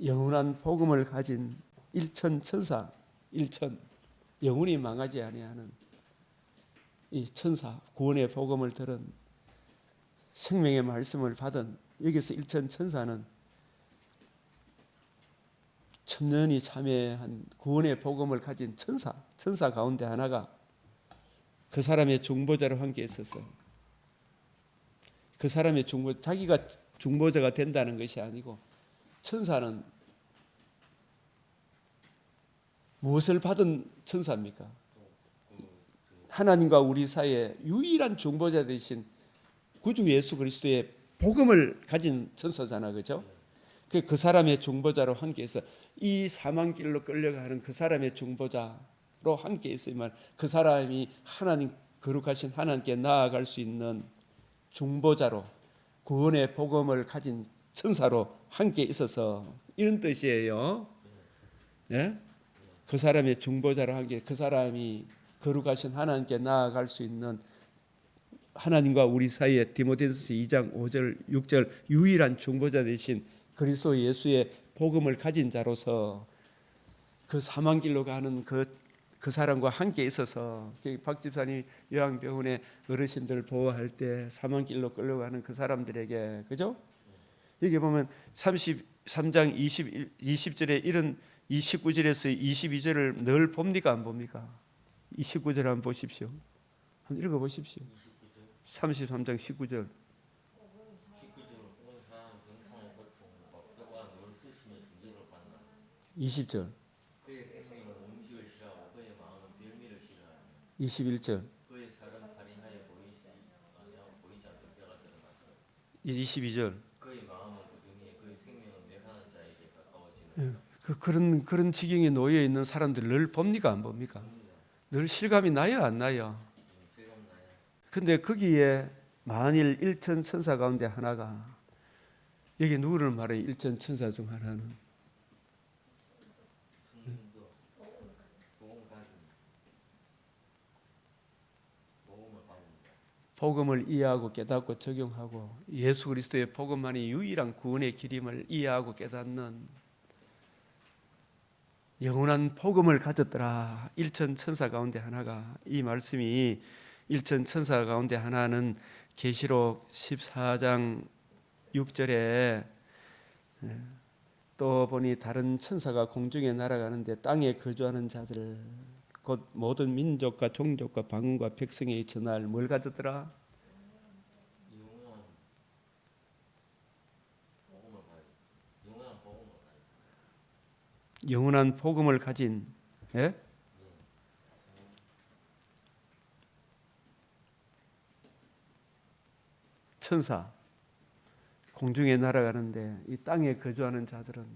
영원한 복음을 가진 일천 천사, 일천 영원히 망하지 아니하는 이 천사, 구원의 복음을 들은 생명의 말씀을 받은 여기서 일천 천사는 천년이 참여한 구원의 복음을 가진 천사 가운데 하나가 그 사람의 중보자로 함께 있어서 그 사람의 자기가 중보자가 된다는 것이 아니고 천사는 무엇을 받은 천사입니까? 하나님과 우리 사이에 유일한 중보자 되신 구주 예수 그리스도의 복음을 가진 천사잖아, 그죠? 그 사람의 중보자로 함께해서 이 사망길로 끌려가는 그 사람의 중보자로 함께 있으면 그 사람이 하나님 거룩하신 하나님께 나아갈 수 있는 중보자로 구원의 복음을 가진 천사로 함께 있어서 이런 뜻이에요. 예? 그 사람의 중보자로 함께 그 사람이 거룩하신 하나님께 나아갈 수 있는 하나님과 우리 사이에 디모데전서 2장 5절 6절 유일한 중보자 되신 그리스도 예수의 복음을 가진 자로서 그 사망길로 가는 그 사람과 함께 있어서 박 집사님 요양병원에 어르신들 보호할 때 사망길로 끌려가는 그 사람들에게, 그죠? 여기 보면 33장 20절에 이런 19절에서 22절을 늘 봅니까 안 봅니까? 29절 한번 보십시오. 한번 읽어보십시오. 33장 19절. 20절. 21절. 22절. 그런 지경에 놓여 있는 사람들 늘 봅니까 안 봅니까? 늘 실감이 나요 안 나요? 근데 거기에 만일 일천 천사 가운데 하나가 여기 누구를 말해요? 일천 천사 중 하나는 복음을 이해하고 깨닫고 적용하고 예수 그리스도의 복음만이 유일한 구원의 길임을 이해하고 깨닫는 영원한 복음을 가졌더라. 일천 천사 가운데 하나가, 이 말씀이 일천 천사 가운데 하나는 계시록 14장 6절에 또 보니 다른 천사가 공중에 날아가는데 땅에 거주하는 자들 곧 모든 민족과 종족과 방언과 백성의 전할 뭘 가졌더라? 영원한 복음을 가진, 예? 천사, 공중에 날아가는데 이 땅에 거주하는 자들은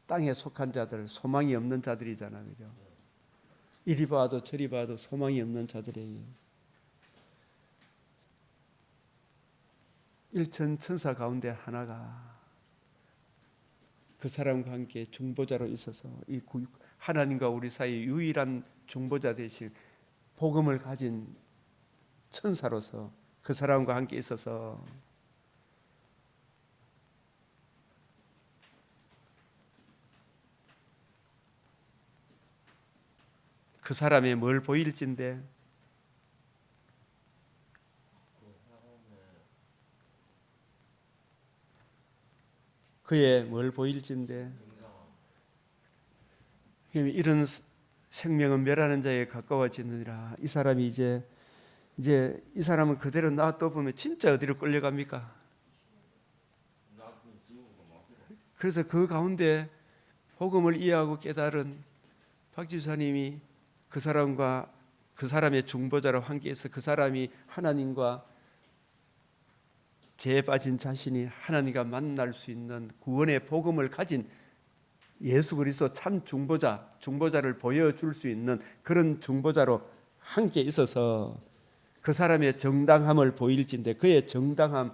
땅에 속한 자들, 소망이 없는 자들이잖아, 그죠? 이리 봐도 저리 봐도 소망이 없는 자들이 일천 천사 가운데 하나가 그 사람과 함께 중보자로 있어서 이 하나님과 우리 사이 유일한 중보자 대신 복음을 가진 천사로서 그 사람과 함께 있어서 그 사람의 뭘 보일진데 그의 뭘 보일진데 이런 생명은 멸하는 자에 가까워지느니라. 이 사람이 이제 이 사람은 그대로 놔둬 보면 진짜 어디로 끌려갑니까? 그래서 그 가운데 복음을 이해하고 깨달은 박 집사님이 그 사람과 그 사람의 중보자로 함께해서 그 사람이 하나님과 죄에 빠진 자신이 하나님과 만날 수 있는 구원의 복음을 가진 예수 그리스도 참 중보자를 보여줄 수 있는 그런 중보자로 함께 있어서 그 사람의 정당함을 보일진데 그의 정당함,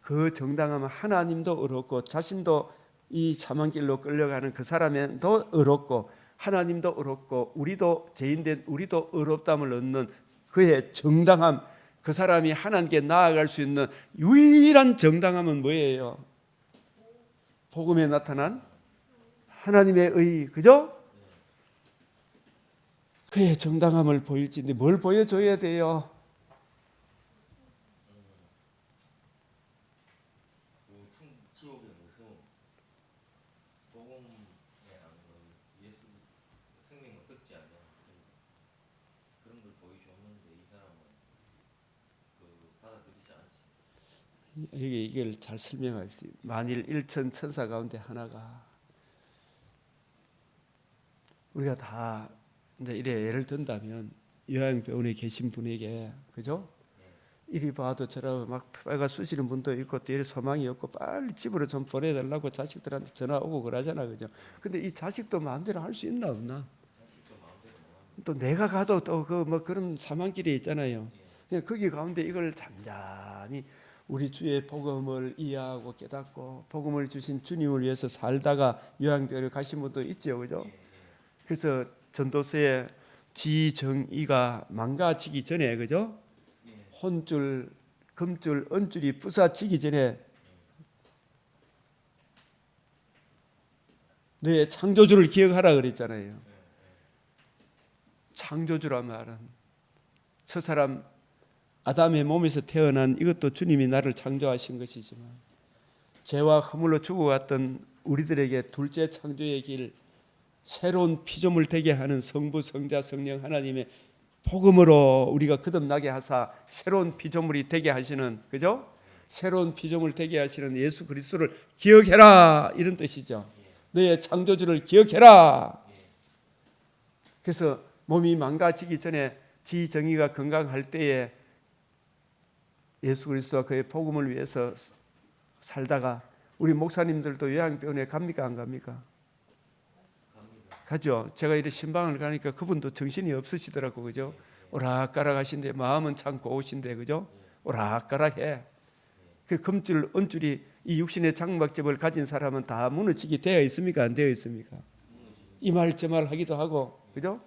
그 정당함은 하나님도 어렵고 자신도 이 참한 길로 끌려가는 그 사람도 어렵고 하나님도 어렵고 우리도 죄인된 우리도 어렵담을 얻는 그의 정당함, 그 사람이 하나님께 나아갈 수 있는 유일한 정당함은 뭐예요? 복음에 나타난 하나님의 의, 그죠? 그의 정당함을 보일진데 뭘 보여줘야 돼요? 여기 이걸 잘 설명하겠습니다. 만일 일천 천사 가운데 하나가 우리가 다 이제 이래 예를 든다면 요양병원에 계신 분에게 그죠? 이리 봐도 저라 막 폐가 쑤시는 분도 있고 또 이래 소망이 없고 빨리 집으로 좀 보내달라고 자식들한테 전화 오고 그러잖아, 그죠? 근데 이 자식도 마음대로 할 수 있나 없나? 또 내가 가도 또 그 뭐 그런 사망길에 있잖아요. 그냥 거기 가운데 이걸 잠잠히 우리 주의 복음을 이해하고 깨닫고 복음을 주신 주님을 위해서 살다가 요양병원에 가신 분도 있죠, 그죠? 그래서 전도서에 지정의가 망가지기 전에, 그죠? 혼줄, 금줄, 은줄이 부사지기 전에 너의 창조주를 기억하라 그랬잖아요. 창조주란 말은 첫사람 아담의 몸에서 태어난 이것도 주님이 나를 창조하신 것이지만 죄와 허물로 죽어갔던 우리들에게 둘째 창조의 길, 새로운 피조물 되게 하는 성부, 성자, 성령 하나님의 복음으로 우리가 거듭나게 하사 새로운 피조물이 되게 하시는, 그죠? 새로운 피조물 되게 하시는 예수 그리스도를 기억해라, 이런 뜻이죠. 너의 창조주를 기억해라. 그래서 몸이 망가지기 전에 지정의가 건강할 때에 예수 그리스도와 그의 복음을 위해서 살다가 우리 목사님들도 요양병원에 갑니까 안 갑니까? 가죠. 제가 이렇게 신방을 가니까 그분도 정신이 없으시더라고, 그죠? 오락가락 하신데 마음은 참 고우신데, 그죠? 오락가락해. 그 금줄, 은줄이 이 육신의 장막집을 가진 사람은 다 무너지게 되어 있습니까? 안 되어 있습니까? 이 말 저 말 하기도 하고, 그죠?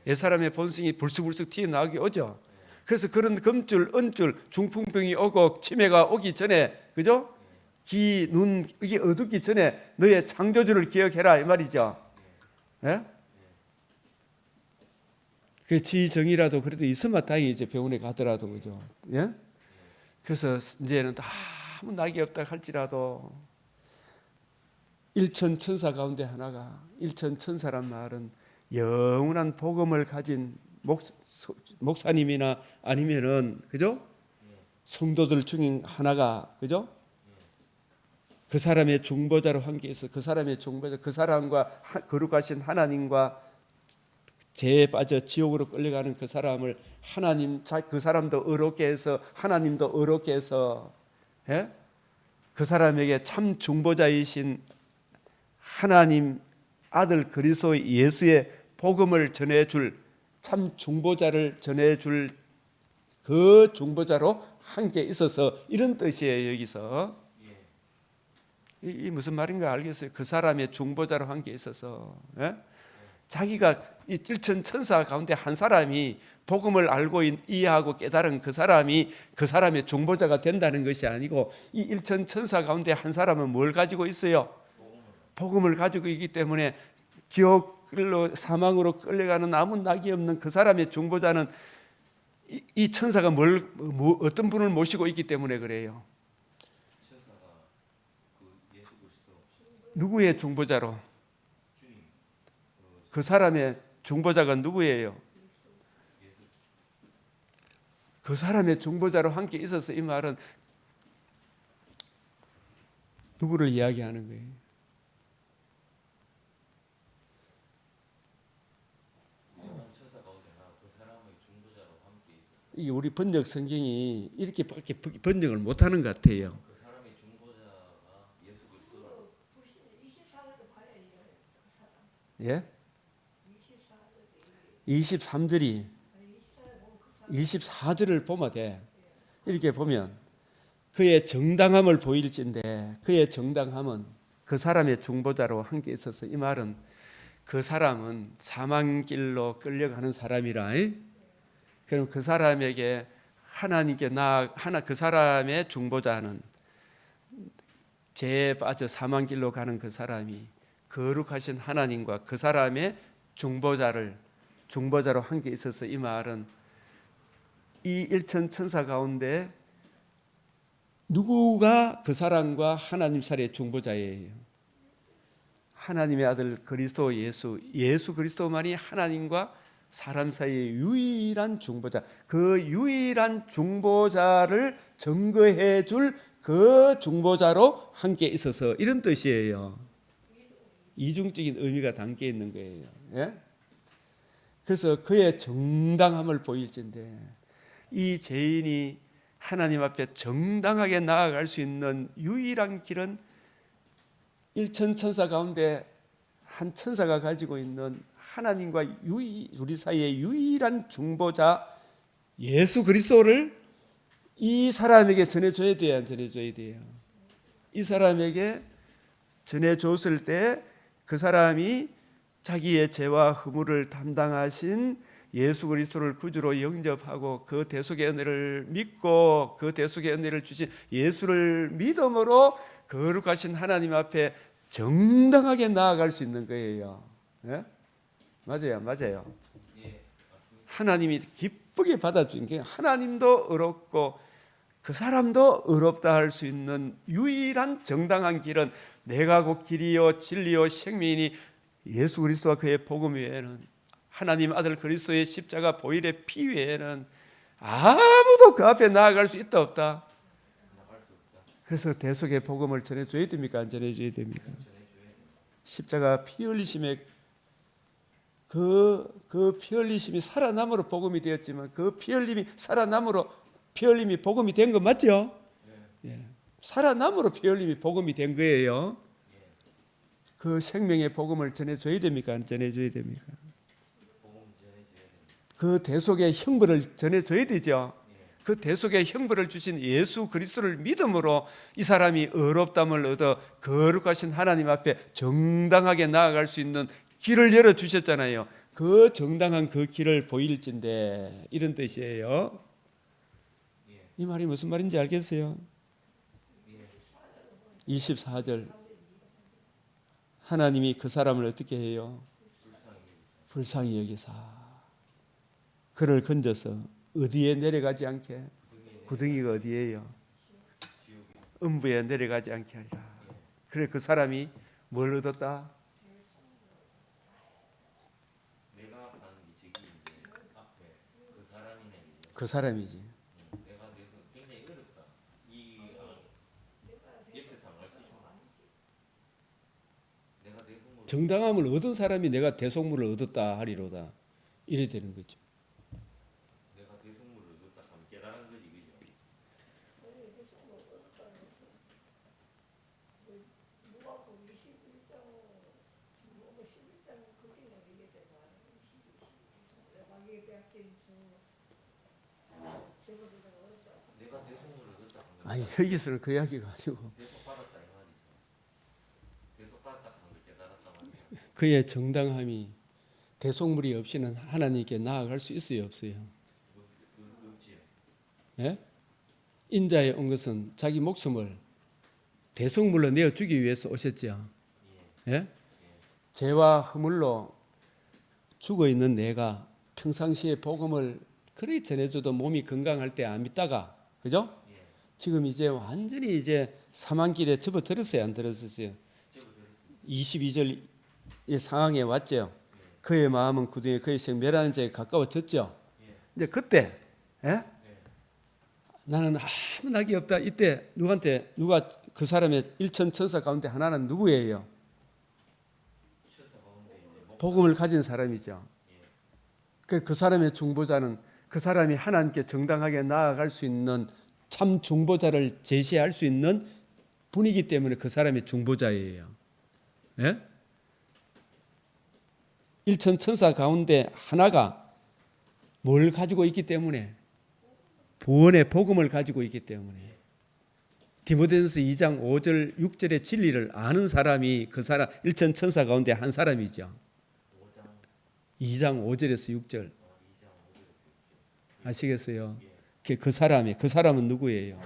옛사람의 본성이 불쑥불쑥 튀어나오게 오죠. 그래서 그런 검줄, 언줄, 중풍병이 오고 치매가 오기 전에, 그죠? 귀, 눈, 이게 어둡기 전에 너의 창조주를 기억해라 이 말이죠. 예? 그 지정이라도 그래도 있으면 다행이지, 병원에 가더라도, 그죠? 예? 그래서 이제는 아무 낙이 없다 할지라도 일천 천사 가운데 하나가, 일천 천사란 말은 영원한 복음을 가진 목사님이나 아니면은, 그죠? 성도들 중에 하나가, 그죠? 그 사람의 중보자로 한 게 있어. 그 사람의 중보자, 그 사람과 거룩하신 하나님과 죄에 빠져 지옥으로 끌려가는 그 사람을 하나님, 그 사람도 의롭게 해서, 하나님도 의롭게 해서, 예? 그 사람에게 참 중보자이신 하나님 아들 그리스도 예수의 복음을 전해줄, 참 중보자를 전해줄 그 중보자로 한 게 있어서 이런 뜻이에요. 여기서 이 무슨 말인가 알겠어요? 그 사람의 중보자로 한 게 있어서, 예? 자기가 이 일천 천사 가운데 한 사람이 복음을 알고 이해하고 깨달은 그 사람이 그 사람의 중보자가 된다는 것이 아니고, 이 일천 천사 가운데 한 사람은 뭘 가지고 있어요? 복음을 가지고 있기 때문에 지옥으로, 사망으로 끌려가는 아무 낙이 없는 그 사람의 중보자는 이 천사가 어떤 분을 모시고 있기 때문에 그래요. 누구의 중보자로? 그 사람의 중보자가 누구예요? 그 사람의 중보자로 함께 있어서 이 말은 누구를 이야기하는 거예요? 이 우리 번역 성경이 이렇게밖에 번역을 못하는 것 같아요. 예? 24절을 보면 돼. 이렇게 보면 그의 정당함을 보일진데, 그의 정당함은 그 사람의 중보자로 한 게 있어서, 이 말은 그 사람은 사망길로 끌려가는 사람이라. 그럼 그 사람에게 하나님께 그 사람의 중보자는 죄에 빠져 사망길로 가는 그 사람이 거룩하신 하나님과 그 사람의 중보자로 한 게 있어서, 이 말은 이 일천 천사 가운데 누구가 그 사람과 하나님 사이의 중보자예요? 하나님의 아들 그리스도 예수 그리스도만이 하나님과 사람 사이의 유일한 중보자, 그 유일한 중보자를 증거해 줄 그 중보자로 함께 있어서 이런 뜻이에요. 이중적인 의미가 담겨 있는 거예요. 예? 그래서 그의 정당함을 보일진데, 이 죄인이 하나님 앞에 정당하게 나아갈 수 있는 유일한 길은 일천 천사 가운데 한 천사가 가지고 있는 하나님과 우리 사이의 유일한 중보자 예수 그리스도를 이 사람에게 전해줘야 돼요, 안 전해줘야 돼요? 이 사람에게 전해줬을 때 그 사람이 자기의 죄와 허물을 담당하신 예수 그리스도를 구주로 영접하고 그 대속의 은혜를 믿고 그 대속의 은혜를 주신 예수를 믿음으로 거룩하신 하나님 앞에 정당하게 나아갈 수 있는 거예요. 예? 맞아요. 하나님이 기쁘게 받아주는 게, 하나님도 의롭고 그 사람도 의롭다 할 수 있는 유일한 정당한 길은 내가 곧 길이요 진리요 생명이니 예수 그리스도와 그의 복음 외에는, 하나님 아들 그리스도의 십자가 보혈의 피 외에는 아무도 그 앞에 나아갈 수 있다 없다? 그래서 대속의 복음을 전해줘야 됩니까? 안 전해줘야 됩니까? 십자가 피 흘리심에 그 피 흘리심이 살아남으로 복음이 되었지만, 그 피 흘림이 살아남으로 피 흘림이 복음이 된 거 맞죠? 예. 살아남으로 피 흘림이 복음이 된 거예요. 그 생명의 복음을 전해줘야 됩니까? 안 전해줘야 됩니까? 그 대속의 형벌을 전해줘야 되죠. 그 대속의 형벌을 주신 예수 그리스도를 믿음으로 이 사람이 의롭다함을 얻어 거룩하신 하나님 앞에 정당하게 나아갈 수 있는 길을 열어주셨잖아요. 그 정당한 그 길을 보일진데, 이런 뜻이에요. 이 말이 무슨 말인지 알겠어요? 24절. 하나님이 그 사람을 어떻게 해요? 불쌍히 여기사 그를 건져서 어디에 내려가지 않게, 구덩이가 어디예요? 음부에 내려가지 않게 하리라. 그래 그 사람이 뭘 얻었다? 그 사람이지. 정당함을 얻은 사람이 내가 대속물을 얻었다 하리로다. 이래 되는 거죠. 아니 여기서는 그 이야기가 아니고 그의 정당함이 대속물이 없이는 하나님께 나아갈 수 있어요, 없어요? 예? 인자에 온 것은 자기 목숨을 대속물로 내어주기 위해서 오셨죠. 예? 죄와 허물로 죽어 있는 내가 평상시에 복음을 그리 전해줘도 몸이 건강할 때 안 믿다가, 그죠? 지금 이제 완전히 이제 사망길에 접어들었어요, 안 들었어요? 22절 이 상황에 왔죠. 그의 마음은 구덩이에 그의 생 멸하는 자에 가까워졌죠. 이제 그때 나는 아무 낙이 없다. 이때 누가 그 사람의 일천 천사 가운데 하나는 누구예요? 복음을 가진 사람이죠. 그 사람의 중보자는 그 사람이 하나님께 정당하게 나아갈 수 있는 참 중보자를 제시할 수 있는 분이기 때문에 그 사람이 중보자예요. 예? 일천 천사 가운데 하나가 뭘 가지고 있기 때문에 구원의 복음을 가지고 있기 때문에 디모데전서 2장 5절 6절의 진리를 아는 사람이 그 사람 일천 천사 가운데 한 사람이죠. 2장 5절에서 6절 아시겠어요? 그 사람은 누구예요?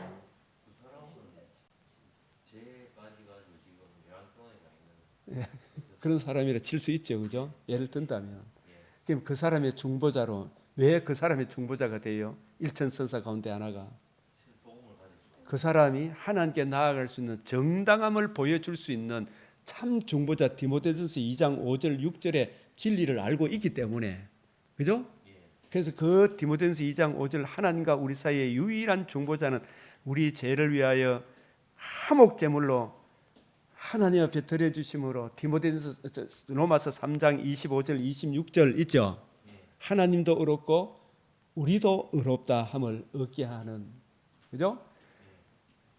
그런 사람이라 칠 수 있죠, 그죠? 예를 든다면 그럼 그 사람의 중보자로 왜 그 사람의 중보자가 돼요? 일천 천사 가운데 하나가 그 사람이 하나님께 나아갈 수 있는 정당함을 보여줄 수 있는 참 중보자 디모데전서 2장 5절 6절의 진리를 알고 있기 때문에 그죠? 그래서 그 디모데전서 2장 5절 하나님과 우리 사이의 유일한 중보자는 우리 죄를 위하여 화목 제물로 하나님 앞에 드려주심으로 디모데전서 로마서 3장 25절 26절 있죠? 하나님도 의롭고 우리도 의롭다 함을 얻게 하는 그죠?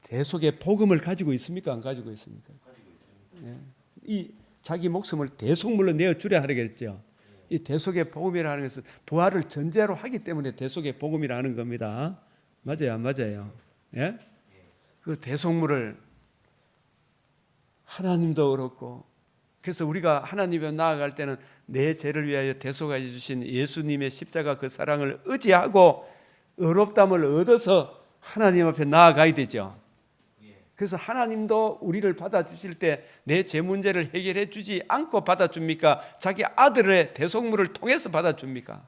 대속의 복음을 가지고 있습니까? 안 가지고 있습니까? 예. 이 자기 목숨을 대속물로 내어주려 하려 그랬죠. 이 대속의 복음이라는 것은 부활을 전제로 하기 때문에 대속의 복음이라는 겁니다. 맞아요, 안 맞아요? 예? 그 대속물을 하나님도 그렇고 그래서 우리가 하나님에 나아갈 때는 내 죄를 위하여 대속하여 주신 예수님의 십자가 그 사랑을 의지하고 의롭담을 얻어서 하나님 앞에 나아가야 되죠. 그래서 하나님도 우리를 받아주실 때 내 죄 문제를 해결해 주지 않고 받아줍니까? 자기 아들의 대속물을 통해서 받아줍니까?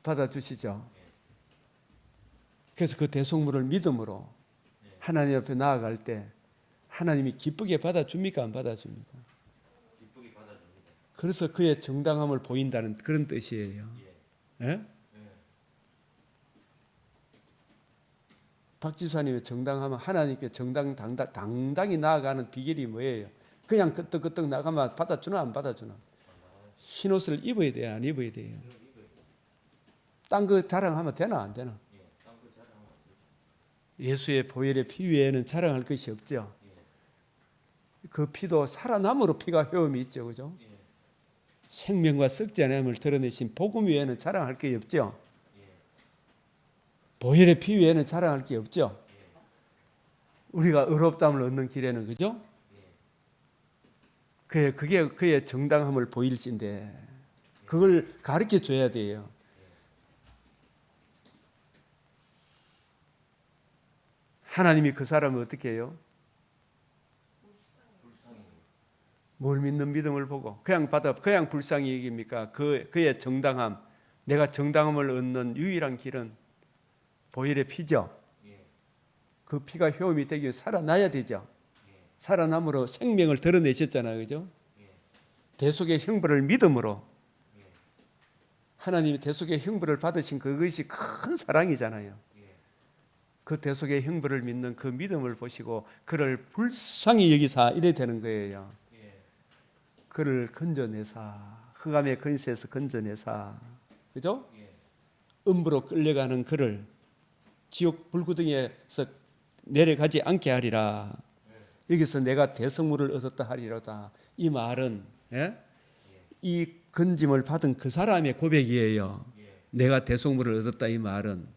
받아주시죠. 그래서 그 대속물을 믿음으로 하나님 앞에 나아갈 때 하나님이 기쁘게 받아줍니까? 안 받아줍니까? 그래서 그의 정당함을 보인다는 그런 뜻이에요. 예? 박 지사님의 정당함은 하나님께 당당히 나아가는 비결이 뭐예요? 그냥 끄떡끄떡 나가면 받아주나 안 받아주나? 흰 옷을 입어야 돼요? 안 입어야 돼요? 딴 거 자랑하면 되나 안 되나? 예수의 보혈의 피 위에는 자랑할 것이 없죠. 그 피도 살아남으로 피가 회음이 있죠, 그죠? 생명과 썩지 않음을 드러내신 복음 위에는 자랑할 게 없죠. 보혈의 피 위에는 자랑할 게 없죠. 우리가 의롭다함을 얻는 길에는 그죠? 그게 그의 정당함을 보일진데 그걸 가르쳐 줘야 돼요. 하나님이 그 사람을 어떻게 해요? 뭘 믿는 믿음을 보고 그냥 불쌍히 여깁니까? 그의 정당함, 내가 정당함을 얻는 유일한 길은 보혈의 피죠. 그 피가 효험이 되기 위해 살아나야 되죠. 살아남으로 생명을 드러내셨잖아요, 그죠? 대속의 형벌을 믿음으로 하나님이 대속의 형벌을 받으신 그것이 큰 사랑이잖아요. 그 대속의 형벌을 믿는 그 믿음을 보시고 그를 불쌍히 여기사 이래 되는 거예요. 그를 건져내사, 흑암의 근세에서 건져내사, 그죠? 음부로 끌려가는 그를 지옥 불구덩이에서 내려가지 않게 하리라. 여기서 내가 대성물을 얻었다 하리로다. 이 말은 이 건짐을 받은 그 사람의 고백이에요. 내가 대속물을 얻었다 이 말은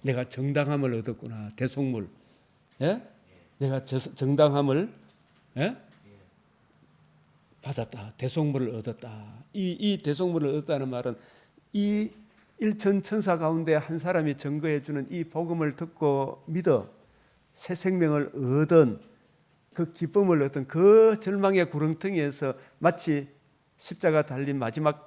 내가 정당함을 얻었구나. 대속물. 내가 정당함을 받았다. 대속물을 얻었다. 이 대속물을 얻었다는 말은 이 일천 천사 가운데 한 사람이 증거해 주는 이 복음을 듣고 믿어 새 생명을 얻은 그 기쁨을 얻은 그 절망의 구렁텅이에서 마치 십자가 달린 마지막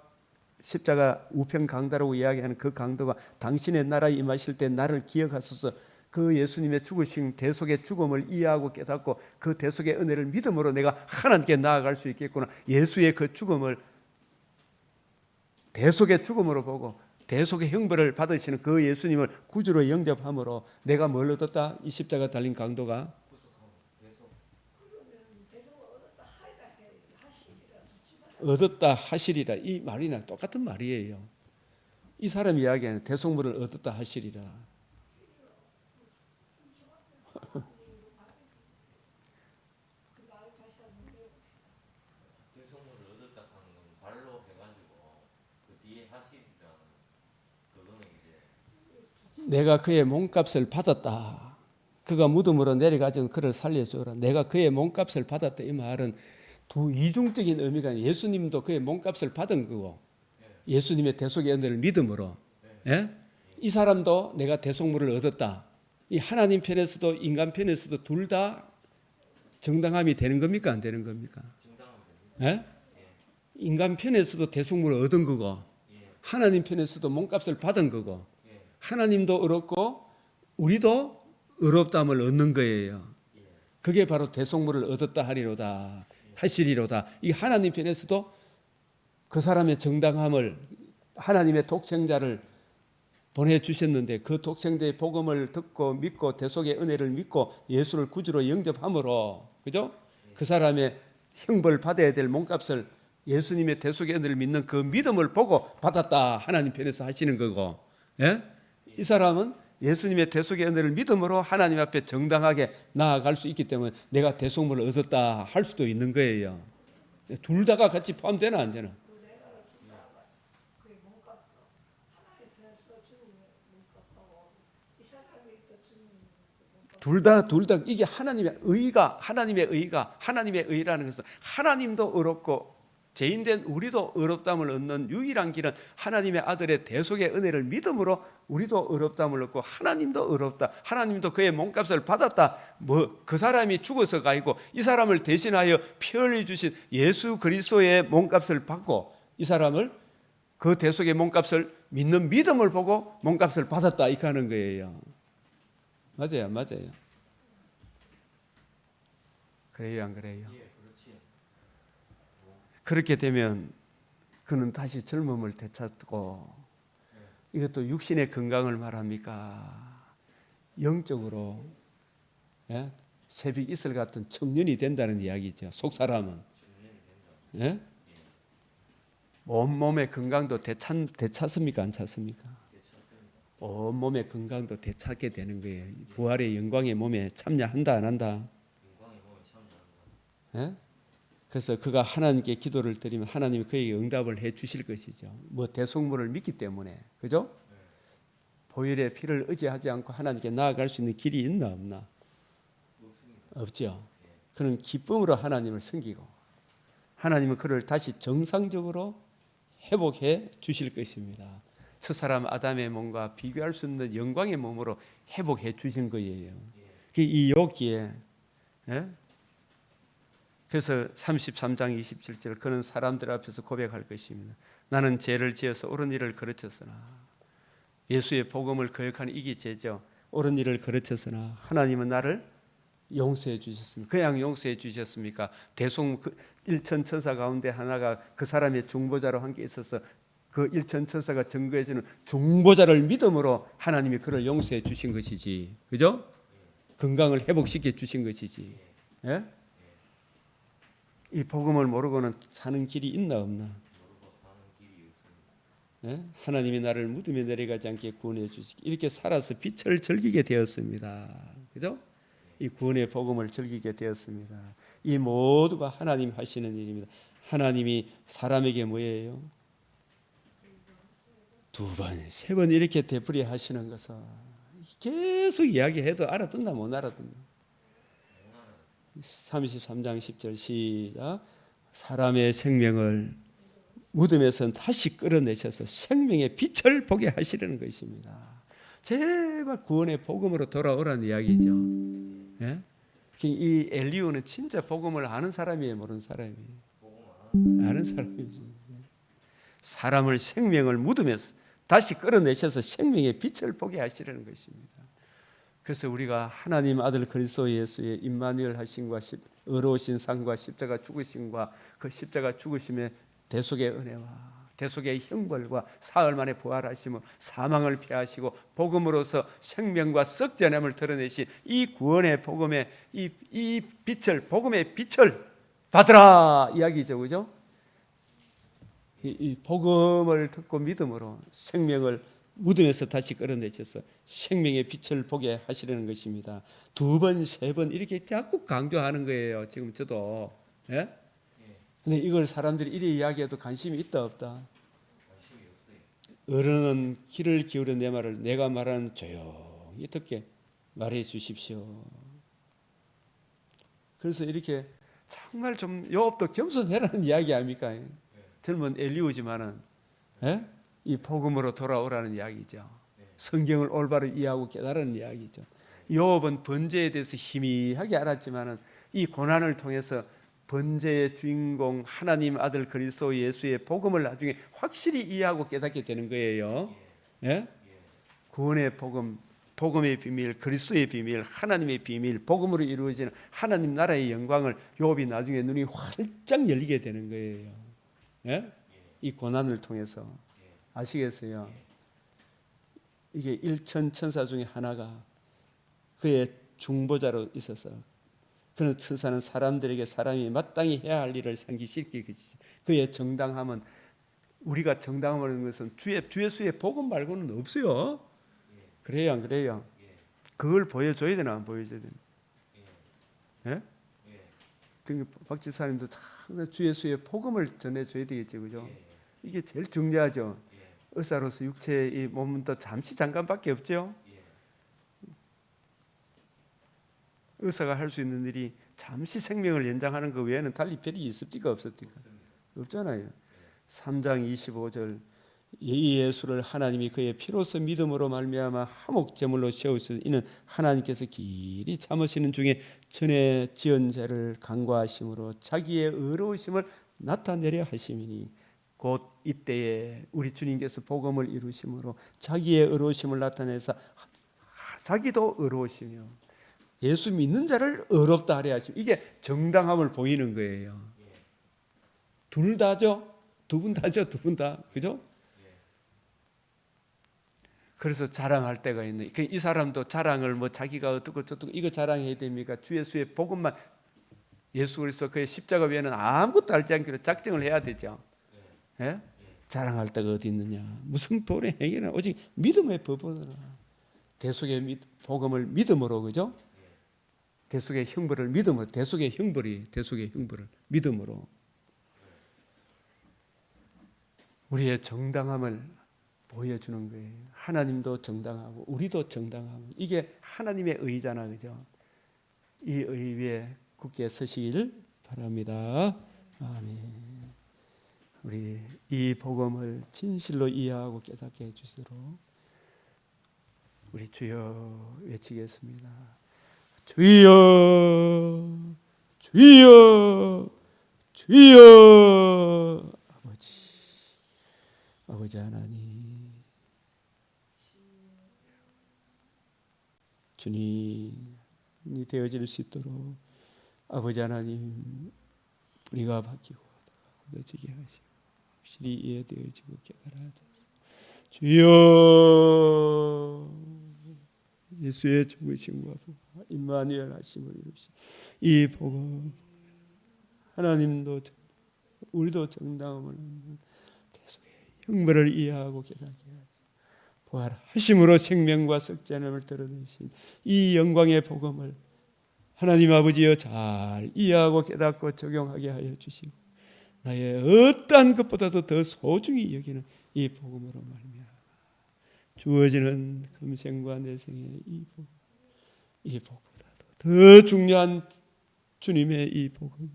십자가 우편 강도라고 이야기하는 그 강도가 당신의 나라에 임하실 때 나를 기억하소서. 그 예수님의 죽으신 대속의 죽음을 이해하고 깨닫고 그 대속의 은혜를 믿음으로 내가 하나님께 나아갈 수 있겠구나. 예수의 그 죽음을 대속의 죽음으로 보고 대속의 형벌을 받으시는 그 예수님을 구주로 영접함으로 내가 뭘 얻었다? 이 십자가 달린 강도가 얻었다 하시리라. 이 말이나 똑같은 말이에요. 이 사람 이야기하는 대속물을 얻었다 하시리라. 대성물을 얻었다 하는 건 발로 해가지고 그 뒤에 하시리라는 그거는 이제 내가 그의 몸값을 받았다. 그가 무덤으로 내려가지고 그를 살려주라. 내가 그의 몸값을 받았다. 이 말은 두 이중적인 의미가 아니라 예수님도 그의 몸값을 받은 거고 예수님의 대속의 은혜를 믿음으로 이 사람도 내가 대속물을 얻었다. 이 하나님 편에서도 인간 편에서도 둘 다 정당함이 되는 겁니까? 안 되는 겁니까? 인간 편에서도 대속물을 얻은 거고 하나님 편에서도 몸값을 받은 거고 하나님도 의롭고 우리도 의롭다함을 얻는 거예요. 그게 바로 대속물을 얻었다 하시리로다. 이 하나님 편에서도 그 사람의 정당함을 하나님의 독생자를 보내주셨는데 그 독생자의 복음을 듣고 믿고 대속의 은혜를 믿고 예수를 구주로 영접함으로 그죠? 그 사람의 형벌 받아야 될 몸값을 예수님의 대속의 은혜를 믿는 그 믿음을 보고 받았다 하나님 편에서 하시는 거고 이 사람은 예수님의 대속의 은혜를 믿음으로 하나님 앞에 정당하게 나아갈 수 있기 때문에 내가 대속물을 얻었다 할 수도 있는 거예요. 둘 다가 같이 포함되나 안 되나? 둘 다 이게 하나님의 의라는 것은 하나님도 의롭고 죄인된 우리도 의롭다함을 얻는 유일한 길은 하나님의 아들의 대속의 은혜를 믿음으로 우리도 의롭다함을 얻고 하나님도 의롭다. 하나님도 그의 몸값을 받았다. 그 사람이 죽어서가 아니고 이 사람을 대신하여 피 흘려 주신 예수 그리스도의 몸값을 받고 이 사람을 그 대속의 몸값을 믿는 믿음을 보고 몸값을 받았다 이렇게 하는 거예요. 맞아요. 그래요, 안 그래요? 그렇게 되면 그는 다시 젊음을 되찾고 이것도 육신의 건강을 말합니까? 영적으로 새벽 이슬 같은 청년이 된다는 이야기죠. 속 사람은 온몸의 건강도 되찾습니까? 안 찾습니까? 온몸의 건강도 되찾게 되는 거예요. 부활의 영광의 몸에 참여한다 안 한다? 그래서 그가 하나님께 기도를 드리면 하나님이 그에게 응답을 해 주실 것이죠. 대속물을 믿기 때문에 그죠? 보혈의 피를 의지하지 않고 하나님께 나아갈 수 있는 길이 있나 없나? 없죠. 그는 기쁨으로 하나님을 섬기고 하나님은 그를 다시 정상적으로 회복해 주실 것입니다. 첫 사람 아담의 몸과 비교할 수 없는 영광의 몸으로 회복해 주신 거예요. 이 욥기에 예? 그래서 33장 27절 그는 사람들 앞에서 고백할 것입니다. 나는 죄를 지어서 옳은 일을 거르쳤으나 예수의 복음을 거역하는 이게 죄죠. 옳은 일을 거르쳤으나 하나님은 나를 용서해 주셨습니다. 그냥 용서해 주셨습니까? 대송 일천 천사 가운데 하나가 그 사람의 중보자로 한 게 있어서 그 일천 천사가 증거해 주는 중보자를 믿음으로 하나님이 그를 용서해 주신 것이지. 그죠? 건강을 회복시켜 주신 것이지. 예? 이 복음을 모르고는 사는 길이 있나 없나? 예? 하나님이 나를 무덤에 내려가지 않게 구원해 주시기 이렇게 살아서 빛을 즐기게 되었습니다. 그죠? 이 구원의 복음을 즐기게 되었습니다. 이 모두가 하나님 하시는 일입니다. 하나님이 사람에게 뭐예요? 두 번, 세 번 이렇게 되풀이 하시는 것은 계속 이야기해도 알아듣나 못 알아듣나? 33장 10절 시작. 사람의 생명을 무덤에서 다시 끌어내셔서 생명의 빛을 보게 하시려는 것입니다. 제발 구원의 복음으로 돌아오라는 이야기죠. 예? 이 엘리후는 진짜 복음을 아는 사람이에요, 모르는 사람이에요? 아는 사람이지. 사람을 생명을 무덤에서 다시 끌어내셔서 생명의 빛을 보게 하시려는 것입니다. 그래서 우리가 하나님 아들 그리스도 예수의 임마누엘 하심과 의로우신 상과 십자가 죽으심과 그 십자가 죽으심의 대속의 은혜와 대속의 형벌과 사흘 만에 부활하심으로 사망을 피하시고 복음으로서 생명과 썩전함을 드러내신 이 구원의 복음의 이 빛을 복음의 빛을 받으라 이야기죠, 그죠? 이 복음을 듣고 믿음으로 생명을 무덤에서 다시 끌어내셔서 생명의 빛을 보게 하시려는 것입니다. 두 번, 세 번 이렇게 자꾸 강조하는 거예요. 지금 저도. 예? 근데 이걸 사람들이 이래 이야기해도 관심이 있다 없다? 어른은 귀를 기울여 내 말을 내가 말하는 조용히 듣게 말해 주십시오. 그래서 이렇게 정말 좀 욥도 겸손해라는 이야기 아닙니까? 젊은 엘리후지만은 예? 이 복음으로 돌아오라는 이야기죠. 성경을 올바로 이해하고 깨달은 이야기죠. 욥은 번제에 대해서 희미하게 알았지만은 이 고난을 통해서 번제의 주인공 하나님 아들 그리스도 예수의 복음을 나중에 확실히 이해하고 깨닫게 되는 거예요. 예? 구원의 복음, 복음의 비밀, 그리스도의 비밀, 하나님의 비밀, 복음으로 이루어지는 하나님 나라의 영광을 욥이 나중에 눈이 활짝 열리게 되는 거예요. 예? 이 고난을 통해서 아시겠어요? 이게 일천 천사 중에 하나가 그의 중보자로 있어서 그는 천사는 사람들에게 사람이 마땅히 해야 할 일을 상기시키기 것이지 그의 정당함은 우리가 정당함을 하는 것은 주의 수의 복음 말고는 없어요. 그래요, 안 그래요? 그걸 보여줘야 되나 안 보여줘야 되나? 예? 박 집사님도 항상 주의 수의 복음을 전해줘야 되겠죠, 그죠? 이게 제일 중요하죠. 의사로서 육체의 이 몸은 또 잠깐밖에 없죠. 의사가 할 수 있는 일이 잠시 생명을 연장하는 것 외에는 달리 별이 있습니까 없습니까? 없잖아요. 3장 25절 이 예수를 하나님이 그의 피로서 믿음으로 말미암아 화목 제물로 세우시니 이는 하나님께서 길이 참으시는 중에 전에 지은 죄를 간과하심으로 자기의 의로우심을 나타내려 하심이니 곧 이때에 우리 주님께서 복음을 이루심으로 자기의 의로우심을 나타내서 자기도 의로우시며 예수 믿는 자를 의롭다 하려 하시고 이게 정당함을 보이는 거예요. 둘 다죠. 두 분 다죠. 두 분 다. 그죠? 그래서 자랑할 때가 있는. 이 사람도 자랑을 뭐 자기가 어떻고 저떻고 이거 자랑해야 됩니까? 주 예수의 복음만 예수 그리스도 그의 십자가 외에는 아무것도 알지 않기로 작정을 해야 되죠. 예? 자랑할 데가 어디 있느냐? 무슨 돈의 행위나 오직 믿음의 법으로 대속의 복음을 믿음으로 그죠? 대속의 형벌을 믿음으로 대속의 형벌을 믿음으로 우리의 정당함을 보여주는 거예요. 하나님도 정당하고 우리도 정당하고 이게 하나님의 의잖아, 그죠? 이 의 위에 굳게 서시길 바랍니다. 아멘. 우리 이 복음을 진실로 이해하고 깨닫게 해주시도록 우리 주여 외치겠습니다. 주여, 주여, 주여. 아버지 하나님, 주님이 되어질 수 있도록 아버지 하나님 뿌리가 박히고 굳어지게 하시고 확실히 이해되어지고 깨달아져서 주여, 예수의 죽으심과 부활 임마누엘 하심을 이루신 이 복음, 하나님도 우리도 정당함을 얻는 계속의 형벌을 이해하고 깨닫게 하시고 부활하심으로 생명과 썩지 않음을 드러내신 이 영광의 복음을 하나님 아버지여 잘 이해하고 깨닫고 적용하게 하여 주시고 나의 어떠한 것보다도 더 소중히 여기는 이 복음으로 말미암아 주어지는 금생과 내생의 이 복보다도 더 중요한 주님의 이 복음을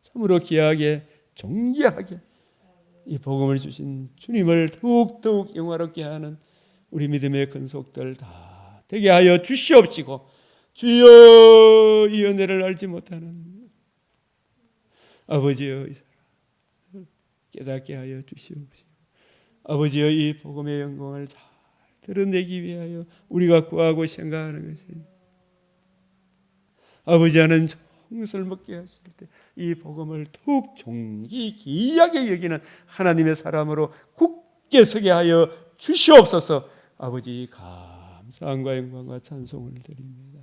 참으로 귀하게 존귀하게 이 복음을 주신 주님을 더욱더욱 영화롭게 하는 우리 믿음의 근속들 다 되게 하여 주시옵시고 주여 이 은혜를 알지 못하는 아버지여 깨닫게 하여 주시옵시고 아버지여 이 복음의 영광을 잘 드러내기 위하여 우리가 구하고 생각하는 것이 아버지 하는 것을 먹게 하실 때 이 복음을 더욱 존귀 귀하게 여기는 하나님의 사람으로 굳게 서게 하여 주시옵소서. 아버지 감사함과 영광과 찬송을 드립니다.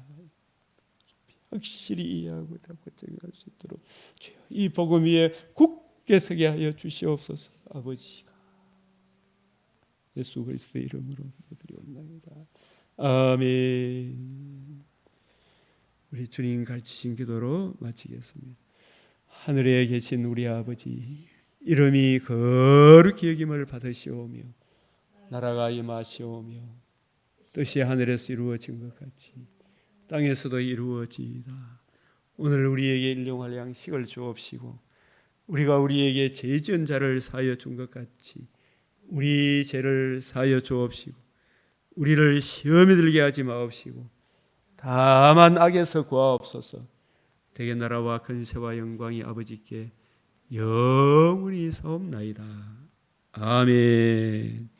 확실히 이해하고 적용할 수 있도록 이 복음 위에 굳게 서게 하여 주시옵소서. 아버지가 예수 그리스도의 이름으로 기도드리옵나이다. 아멘. 우리 주님 가르치신 기도로 마치겠습니다. 하늘에 계신 우리 아버지, 이름이 거룩히 여김을 받으시오며 나라가 임하시오며 뜻이 하늘에서 이루어진 것 같이 땅에서도 이루어지이다. 오늘 우리에게 일용할 양식을 주옵시고 우리가 우리에게 죄 지은 자를 사하여 준 것 같이 우리 죄를 사하여 주옵시고 우리를 시험에 들게 하지 마옵시고 다만 악에서 구하옵소서. 대개 나라와 근세와 영광이 아버지께 영원히 사옵나이다. 아멘.